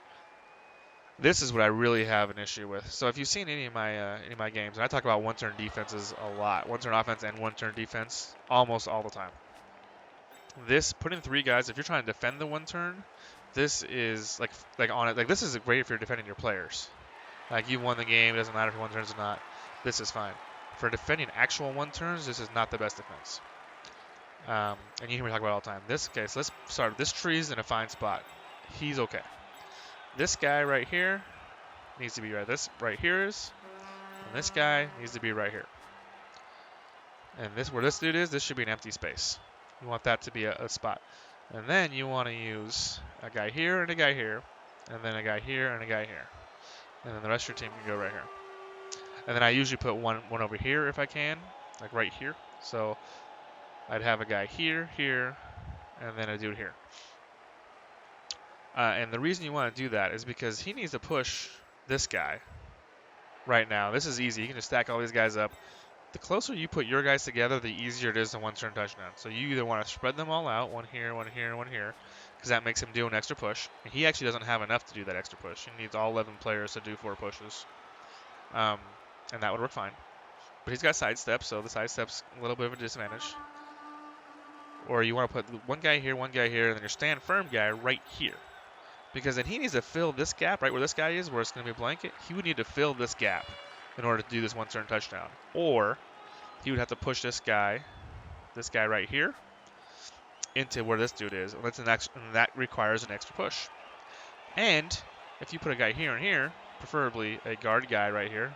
This is what I really have an issue with. So if you've seen any of my games, and I talk about 1-turn defenses a lot, 1-turn offense and 1-turn defense almost all the time. Putting 3 guys, if you're trying to defend the 1-turn, this is like on it. Like this is great if you're defending your players. Like you won the game, it doesn't matter if 1-turns or not. This is fine. For defending actual 1-turns, this is not the best defense. And you hear me talk about it all the time. Okay, so let's start. This tree's in a fine spot. He's okay. This guy right here needs to be right. This right here is, and this guy needs to be right here. And this, where this dude is, this should be an empty space. You want that to be a spot. And then you want to use a guy here and a guy here, and then a guy here and a guy here. And then the rest of your team can go right here. And then I usually put one over here if I can, like right here. So I'd have a guy here, here, and then a dude here. And the reason you want to do that is because he needs to push this guy right now. This is easy. You can just stack all these guys up. The closer you put your guys together, the easier it is to one-turn touchdown. So you either want to spread them all out, one here, one here, one here, because that makes him do an extra push. And he actually doesn't have enough to do that extra push. He needs all 11 players to do 4 pushes. And that would work fine. But he's got sidestep, so the sidestep's a little bit of a disadvantage. Or you want to put one guy here, and then your stand firm guy right here. Because then he needs to fill this gap right where this guy is, where it's going to be a blanket. He would need to fill this gap in order to do this one-turn touchdown. Or he would have to push this guy right here, into where this dude is. And that requires an extra push. And if you put a guy here and here, preferably a guard guy right here.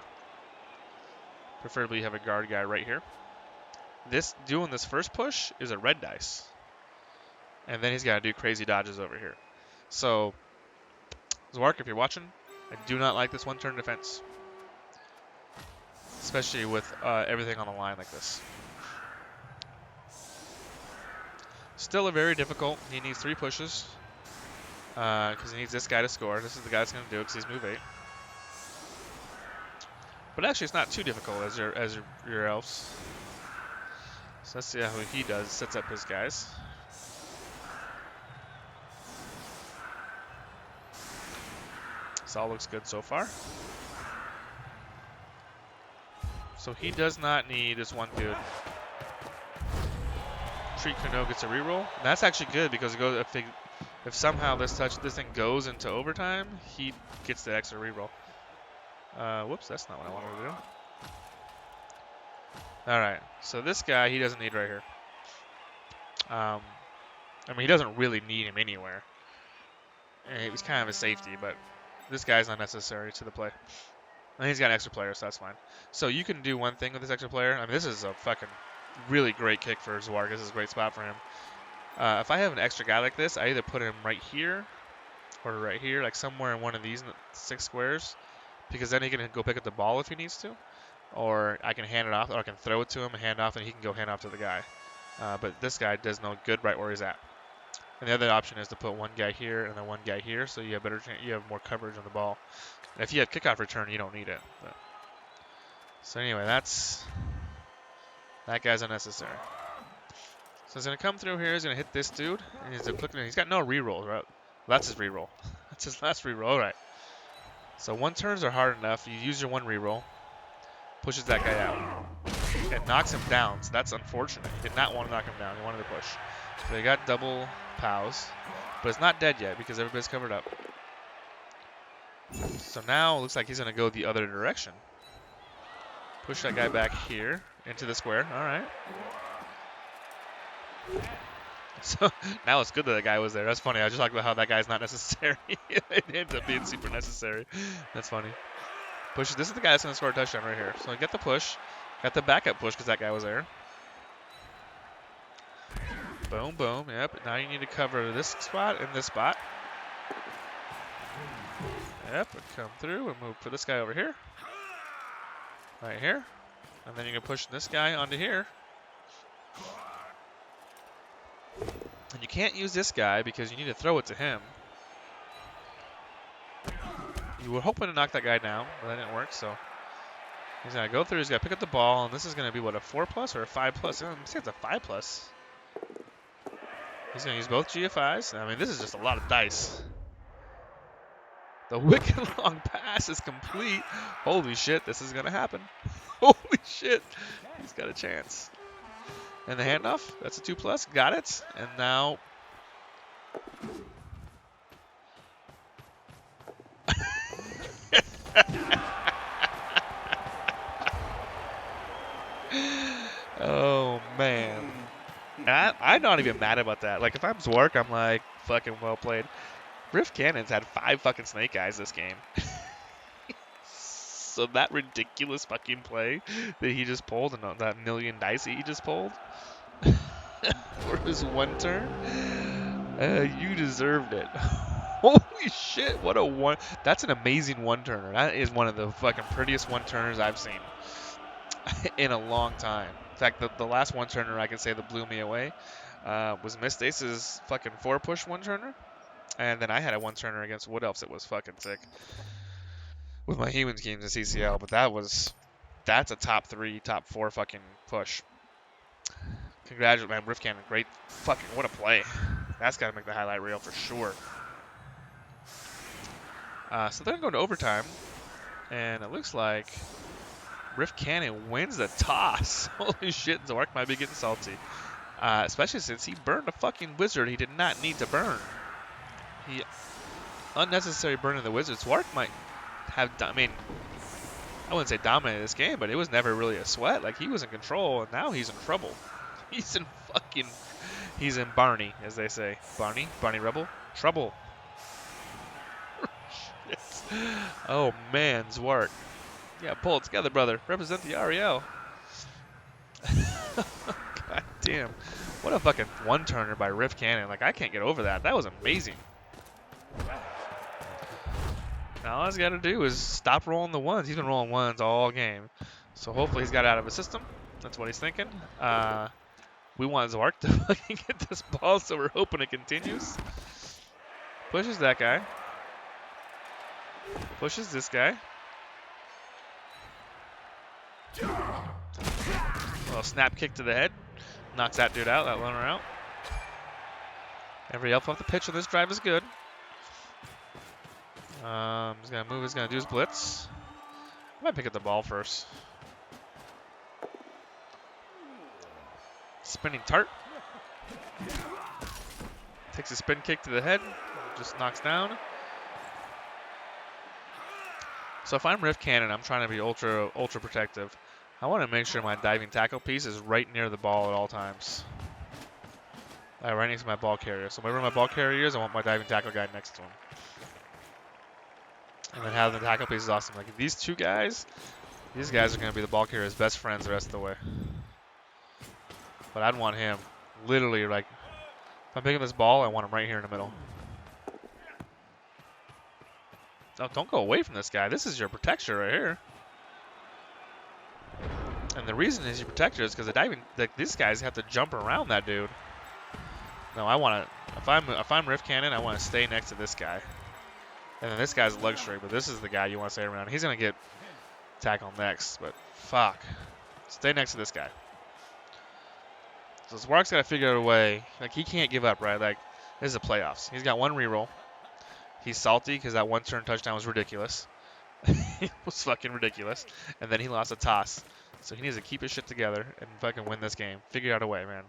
Preferably you have a guard guy right here. Doing this first push is a red dice. And then he's got to do crazy dodges over here. So, Zuark, if you're watching, I do not like this one-turn defense. Especially with everything on the line like this. Still a very difficult. He needs 3 pushes. Because he needs this guy to score. This is the guy that's going to do it because he's move 8. But actually, it's not too difficult as your elves. So let's see how he does. Sets up his guys. This all looks good so far. So he does not need this one dude. Treat Kano gets a reroll. And that's actually good because it goes, if somehow this thing goes into overtime, he gets the extra reroll. Whoops, that's not what I wanted to do. Alright, so this guy, he doesn't need right here. I mean, he doesn't really need him anywhere. And it was kind of a safety, but this guy's not necessary to the play. And he's got an extra player, so that's fine. So you can do one thing with this extra player. I mean, this is a fucking really great kick for Zuark. This is a great spot for him. If I have an extra guy like this, I either put him right here or right here, like somewhere in one of these 6 squares. Because then he can go pick up the ball if he needs to. Or I can hand it off, or I can throw it to him and hand off, and he can go hand off to the guy. But this guy does no good right where he's at. And the other option is to put one guy here and then one guy here, so you have you have more coverage on the ball. And if you have kickoff return, you don't need it. But. So anyway, that guy's unnecessary. So he's gonna come through here. He's gonna hit this dude, and he's got no rerolls, right? That's his reroll. That's his last reroll. All right. So one turns are hard enough. You use your one reroll, pushes that guy out, and knocks him down. So that's unfortunate. He did not want to knock him down. He wanted to push. So he got double pows, but it's not dead yet because everybody's covered up. So now it looks like he's going to go the other direction. Push that guy back here into the square. All right. So now it's good that the guy was there. That's funny. I just talked about how that guy's not necessary. It ends up being super necessary. That's funny. Push. This is the guy that's going to score a touchdown right here. So get the push. Got the backup push because that guy was there. Boom, boom. Yep. Now you need to cover this spot and this spot. Yep. And come through and move for this guy over here. Right here. And then you can push this guy onto here. And you can't use this guy because you need to throw it to him. You were hoping to knock that guy down, but that didn't work, so he's going to go through, he's going to pick up the ball, and this is going to be, what, a 4+ or a 5+? I think it's a 5+. He's going to use both GFIs. I mean, this is just a lot of dice. The wicked long pass is complete. Holy shit, this is going to happen. Holy shit. He's got a chance. And the handoff, that's a 2+. Got it. And now... Oh, man. And I'm not even mad about that. Like, if I'm Zuark, I'm like, fucking well played. RiffCannon's had 5 fucking Snake Eyes this game. So that ridiculous fucking play that he just pulled, and that million dice that he just pulled for his one turn, you deserved it. Holy shit, what a one. That's an amazing one-turner. That is one of the fucking prettiest one-turners I've seen in a long time. In fact, the last one-turner I can say that blew me away was Miss Stace's fucking 4-push one-turner. And then I had a one-turner against Wood Elves that was fucking sick with my humans games in CCL. But that's a top 3, top 4 fucking push. Congratulations, man. RiffCannon, great fucking, what a play. That's got to make the highlight reel for sure. So they're going to overtime, and it looks like RiffCannon wins the toss. Holy shit, Zuark might be getting salty. Especially since he burned a fucking wizard he did not need to burn. He unnecessary burning the wizard. Zuark might have, I mean, I wouldn't say dominated this game, but it was never really a sweat. Like, he was in control, and now he's in trouble. He's in Barney, as they say. Barney Rebel, trouble. Oh man, Zuark. Yeah, pull it together, brother. Represent the REL. God damn. What a fucking one-turner by RiffCannon. Like, I can't get over that. That was amazing. Now all he's got to do is stop rolling the ones. He's been rolling ones all game. So hopefully he's got it out of his system. That's what he's thinking. We want Zuark to fucking get this ball, so we're hoping it continues. Pushes that guy. Pushes this guy. A little snap kick to the head. Knocks that dude out, that loner out. Every elf off the pitch on this drive is good. He's going to move, he's going to do his blitz. I might pick up the ball first. Spinning tart. Takes a spin kick to the head. Just knocks down. So if I'm RiffCannon, I'm trying to be ultra protective. I want to make sure my diving tackle piece is right near the ball at all times. Right next to my ball carrier. So wherever my ball carrier is, I want my diving tackle guy next to him. And then having the tackle piece is awesome. Like, these two guys, these guys are going to be the ball carrier's best friends the rest of the way. But I'd want him literally, like, if I'm picking this ball, I want him right here in the middle. No, don't go away from this guy. This is your protector right here. And the reason is your protector is because the diving, like, these guys have to jump around that dude. No, I want to, if I'm RiffCannon, I want to stay next to this guy. And then this guy's luxury, but this is the guy you want to stay around. He's going to get tackled next, but fuck. Stay next to this guy. So Zuark's got to figure out a way. Like, he can't give up, right? Like, this is the playoffs. He's got one reroll. He's salty because that one-turn touchdown was ridiculous. It was fucking ridiculous. And then he lost a toss. So he needs to keep his shit together and fucking win this game. Figure out a way, man.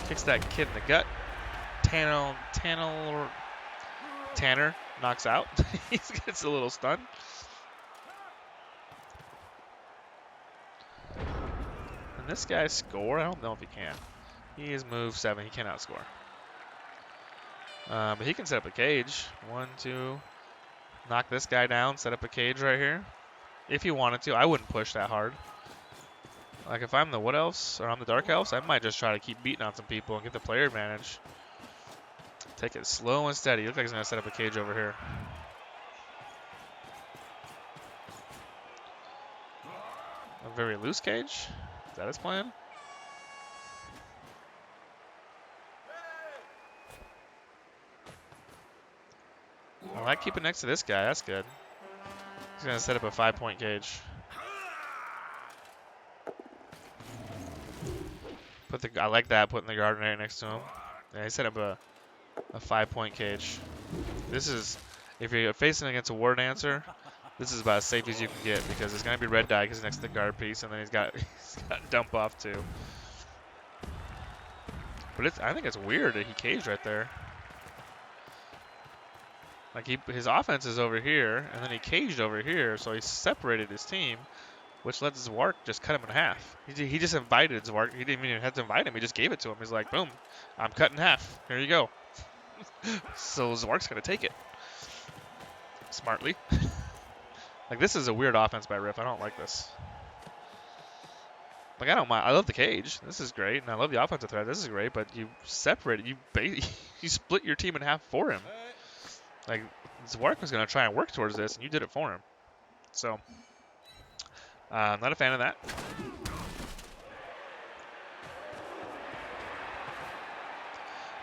Kicks that kid in the gut. Tanner knocks out. He gets a little stun. Can this guy score? I don't know if he can. He is move 7. He cannot score. But he can set up a cage. 1, 2. Knock this guy down. Set up a cage right here. If he wanted to. I wouldn't push that hard. Like, if I'm the Wood Elves or I'm the Dark Elves, I might just try to keep beating on some people and get the player advantage. Take it slow and steady. Looks like he's going to set up a cage over here. A very loose cage? Is that his plan? I like keeping next to this guy. That's good. He's going to set up a 5-point cage. I like that, putting the garden right next to him. Yeah, he set up a 5-point cage. This is, if you're facing against a War Dancer, this is about as safe as you can get because it's going to be red die because next to the guard piece, and then he's got dump off too. But I think it's weird that he caged right there. Like, his offense is over here, and then he caged over here, so he separated his team. which let Zuark just cut him in half. He just invited Zuark. He didn't even have to invite him. He just gave it to him. He's like, boom, I'm cut in half. Here you go. So Zuark's going to take it. Smartly. Like, this is a weird offense by Riff. I don't like this. Like, I don't mind. I love the cage. This is great. And I love the offensive threat. This is great. But you separate it. You split your team in half for him. Like, Zuark was going to try and work towards this, and you did it for him. So, not a fan of that.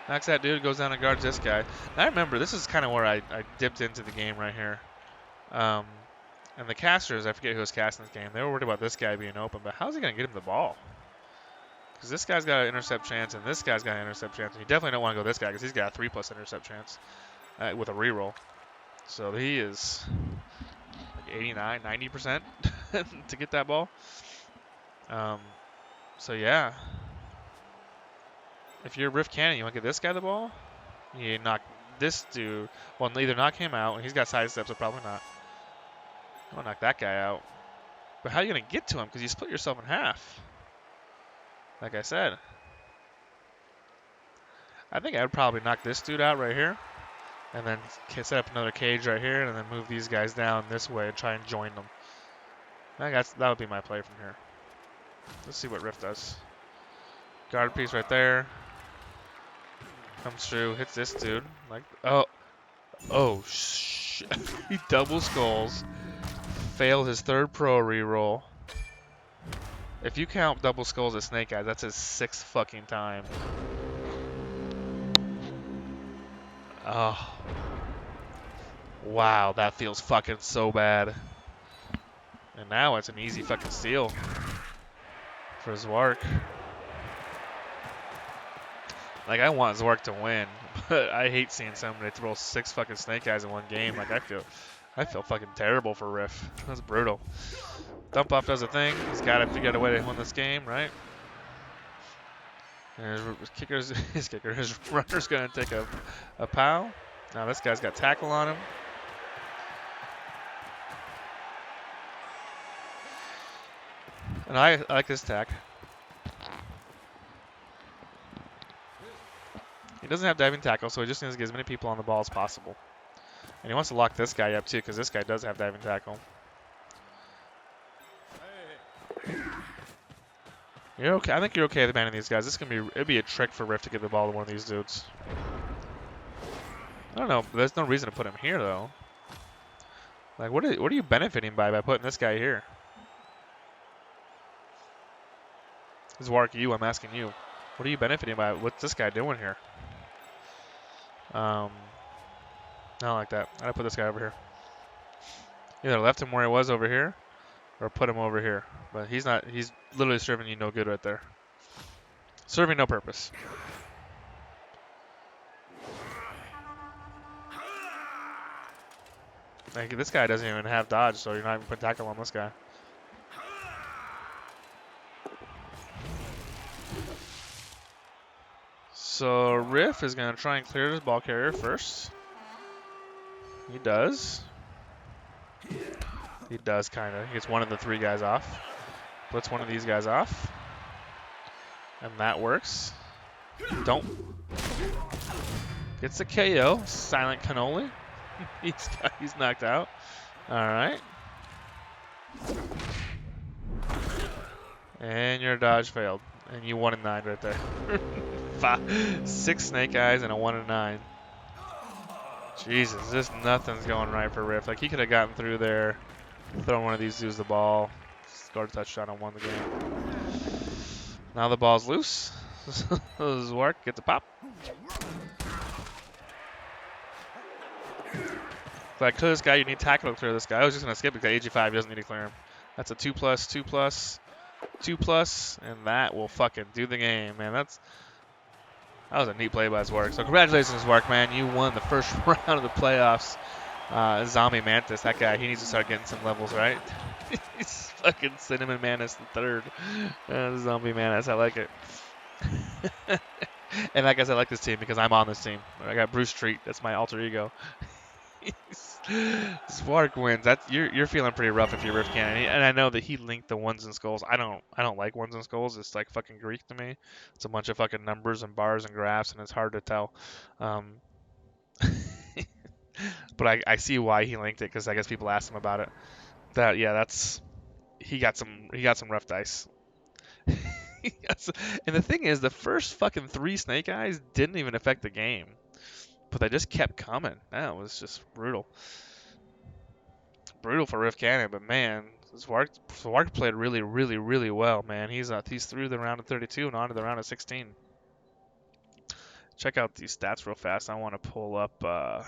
Knocks that dude, goes down and guards this guy. Now, I remember, this is kind of where I dipped into the game right here. And the casters, I forget who was casting this game, they were worried about this guy being open, but how's he going to get him the ball? Because this guy's got an intercept chance, and this guy's got an intercept chance. And you definitely don't want to go this guy, because he's got a 3+ intercept chance with a reroll. So he is like 89, 90% to get that ball. So yeah. If you're RiffCannon, you want to get this guy the ball? You knock this dude. Well, either knock him out, and he's got sidesteps, so probably not. You want to knock that guy out. But how are you going to get to him? Because you split yourself in half. Like I said. I think I would probably knock this dude out right here. And then set up another cage right here, and then move these guys down this way and try and join them. I think that would be my play from here. Let's see what Riff does. Guard piece right there. Comes through, hits this dude. Like, oh, shit. He double skulls. Failed his third pro reroll. If you count double skulls as Snake Eyes, that's his 6th fucking time. Oh. Wow, that feels fucking so bad. And now it's an easy fucking steal for Zuark. Like, I want Zuark to win, but I hate seeing somebody throw 6 fucking Snake Eyes in one game. Like, I feel fucking terrible for Riff. That's brutal. Dump off does a thing. He's got to figure out a way to win this game, right? And his runner's going to take a pow. Now this guy's got tackle on him. And I like this tack. He doesn't have diving tackle, so he just needs to get as many people on the ball as possible. And he wants to lock this guy up too, because this guy does have diving tackle. You're okay. I think you're okay with banning these guys. It'd be a trick for Riff to give the ball to one of these dudes. I don't know. There's no reason to put him here though. Like, what are you benefiting by putting this guy here? Zuark, I'm asking you. What are you benefiting by? What's this guy doing here? I don't like that. I gotta put this guy over here. Either left him where he was over here, or put him over here. But he's not. He's literally serving you no good right there. Serving no purpose. Like, this guy doesn't even have dodge, so you're not even putting tackle on this guy. So Riff is going to try and clear his ball carrier first. He does. He does, kind of. He gets one of the 3 guys off. Puts one of these guys off. And that works. Don't. Gets a KO. Silent cannoli. He's knocked out. All right. And your dodge failed. And you 1 and 9 right there. 6 Snake Eyes and a 1 and 9. Jesus, nothing's going right for Riff. Like, he could have gotten through there, thrown one of these dudes the ball, scored a touchdown and won the game. Now the ball's loose. Zuark gets a pop. If I clear this guy, you need tackle to clear this guy. I was just going to skip it because AG5 doesn't need to clear him. That's a 2+, 2+, 2+, and that will fucking do the game, man. That was a neat play by Zuark. So congratulations, Zuark, man. You won the first round of the playoffs. Zombie Mantis, that guy, he needs to start getting some levels, right? He's fucking Cinnamon Mantis the 3rd. Zombie Mantis, I like it. And like I said, I like this team because I'm on this team. I got Bruce Treat. That's my alter ego. Zuark wins. That you're feeling pretty rough if you're RiffCannon. And I know that he linked the ones and skulls. I don't like ones and skulls. It's like fucking Greek to me. It's a bunch of fucking numbers and bars and graphs, and it's hard to tell. Um, but I see why he linked it because I guess people asked him about it. That yeah, that's he got some rough dice. And the thing is, the first fucking three snake eyes didn't even affect the game, but they just kept coming. That was just brutal. Brutal for RiffCannon, but man, Zuark played really, really, really well, man. He's through the round of 32 and on to the round of 16. Check out these stats real fast. I want to pull up the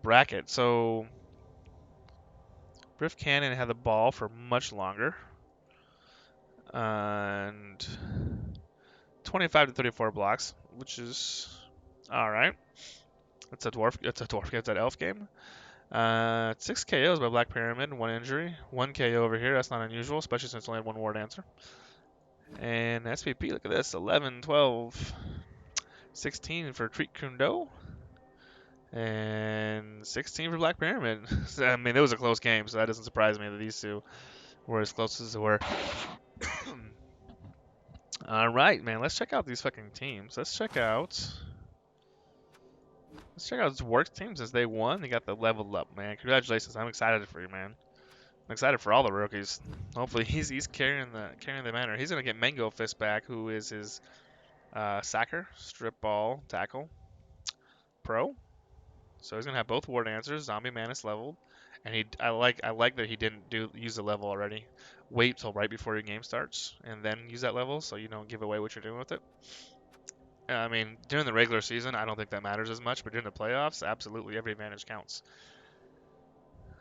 bracket. So RiffCannon had the ball for much longer, and 25 to 34 blocks, which is all right. It's a dwarf. It's a dwarf. It's an elf game. 6 KOs by Black Pyramid, 1 injury. 1 KO over here, that's not unusual, especially since only had 1 Ward answer. And SPP, look at this, 11, 12, 16 for Treat Kundo. And 16 for Black Pyramid. I mean, it was a close game, so that doesn't surprise me that these two were as close as they were. Alright, man, let's check out these fucking teams. Let's check out Zuark's team since they won. They got the level up, man. Congratulations, I'm excited for you, man. I'm excited for all the rookies. Hopefully he's carrying the banner. He's gonna get Mango Fist back, who is his sacker, strip ball, tackle, pro. So he's gonna have both ward answers, zombie manus leveled, and I like that he didn't use the level already. Wait till right before your game starts and then use that level, so you don't give away what you're doing with it. I mean, during the regular season, I don't think that matters as much, but during the playoffs, absolutely every advantage counts.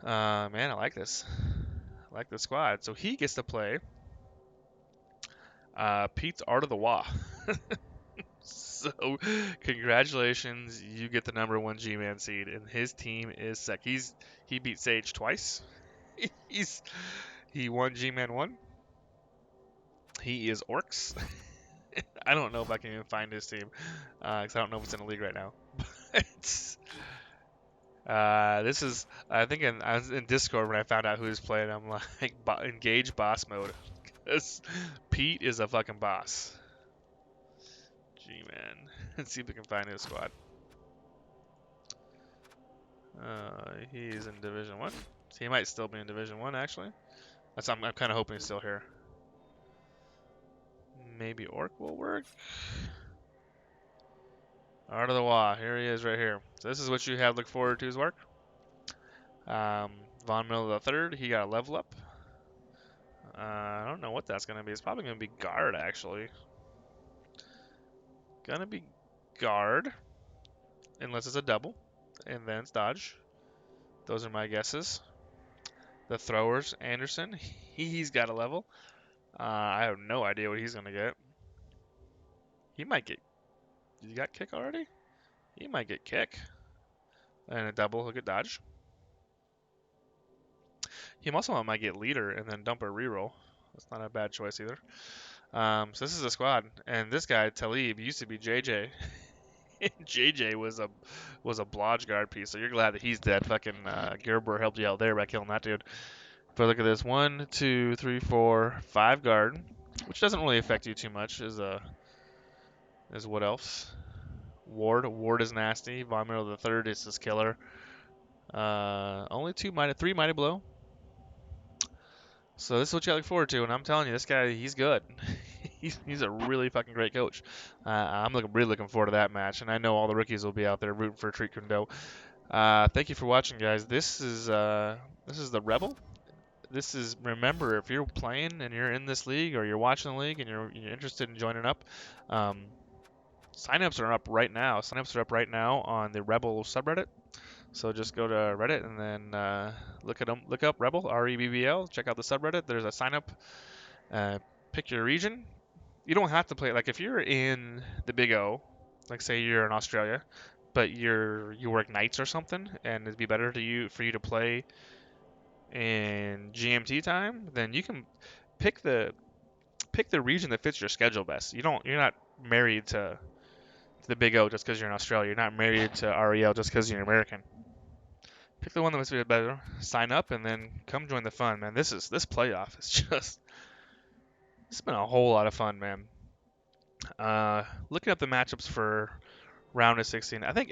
Man, I like this. I like the squad. So he gets to play Pete's Art of the Wah. So, congratulations, you get the number 1 G-Man seed, and his team is sick. He beat Sage twice. He won G-Man 1. He is Orcs. I don't know if I can even find his team, because I don't know if it's in the league right now. This is, I think I was in Discord when I found out who was playing. I'm like, engage boss mode. Because Pete is a fucking boss. G-Man. Let's see if we can find his squad. He's in Division 1. So he might still be in Division 1, actually. I'm kind of hoping he's still here. Maybe Orc will work. Art of the Wah. Here he is right here. So this is what you have to look forward to, Zuark. Von Miller the third, he got a level up. I don't know what that's going to be. It's probably going to be guard, actually. Gonna be guard. Unless it's a double. And then it's dodge. Those are my guesses. The throwers, Anderson. He's got a level. I have no idea what he's going to get. He might get... Did he got kick already? He might get kick. And a double, he'll get dodge. He also might get leader and then dump a reroll. That's not a bad choice either. So this is a squad. And this guy, Talib, used to be JJ. JJ was a blodge guard piece, so you're glad that he's dead. Fucking Gerber helped you out there by killing that dude. But look at this. 1, 2, 3, 4, 5 guard, which doesn't really affect you too much. Is what else? Ward is nasty. Von Miller the third is his killer. Only 3 mighty blow. So this is what you look forward to, and I'm telling you, this guy, he's good. he's a really fucking great coach. I'm really looking forward to that match, and I know all the rookies will be out there rooting for Treat Kundo. Thank you for watching, guys. This is the REBBL. Remember, if you're playing and you're in this league or you're watching the league and you're interested in joining up, signups are up right now. Signups are up right now on the REBBL subreddit. So just go to Reddit and then look up REBBL, REBBL. Check out the subreddit. There's a sign up. Pick your region. You don't have to play. Like if you're in the Big O, like say you're in Australia, but you work nights or something, and it'd be better for you to play in GMT time, then you can pick the region that fits your schedule best. You're not married to the Big O just because you're in Australia. You're not married to REL just because you're American. Pick the one that makes you better. Sign up and then come join the fun, man. This playoff is just it's been a whole lot of fun, man. Looking at the matchups for round of 16, I think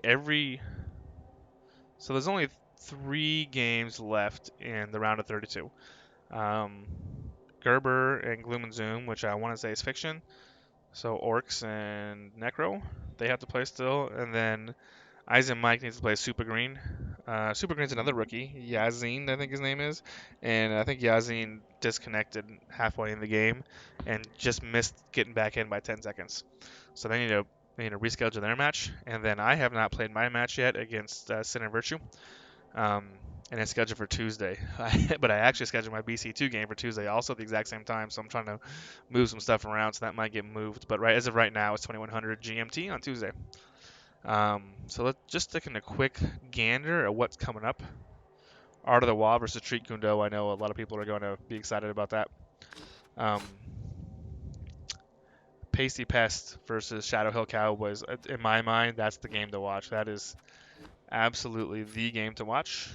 so there's only 3 games left in the round of 32. Um, Gerber and Gloom and Zoom, which I want to say is fiction. So Orcs and Necro, they have to play still, and then Eisen Mike needs to play Super Green. Super Green's another rookie, Yazin, I think his name is, and I think Yazin disconnected halfway in the game and just missed getting back in by 10 seconds. So they need to reschedule their match, and then I have not played my match yet against Sin and Virtue, um, and it's scheduled for Tuesday. But I actually scheduled my BC2 game for Tuesday, also at the exact same time. So I'm trying to move some stuff around, so that might get moved. But as of right now, it's 2100 GMT on Tuesday. So let's just take a quick gander at what's coming up. Art of the Wall versus Treat Kundo. I know a lot of people are going to be excited about that. Um, Pasty Pest versus Shadow Hill Cowboys. In my mind, that's the game to watch. That is absolutely the game to watch.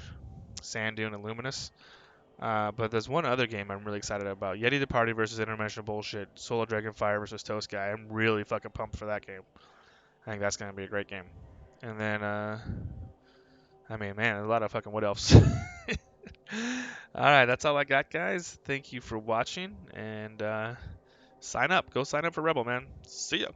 Sand Dune and Luminous. But there's one other game I'm really excited about. Yeti the Party versus Interdimensional Bullshit. Solar Dragonfire versus Toast Guy. I'm really fucking pumped for that game. I think that's going to be a great game. And then, I mean, man, a lot of fucking what else? Alright, that's all I got, guys. Thank you for watching. And sign up. Go sign up for REBBL, man. See ya.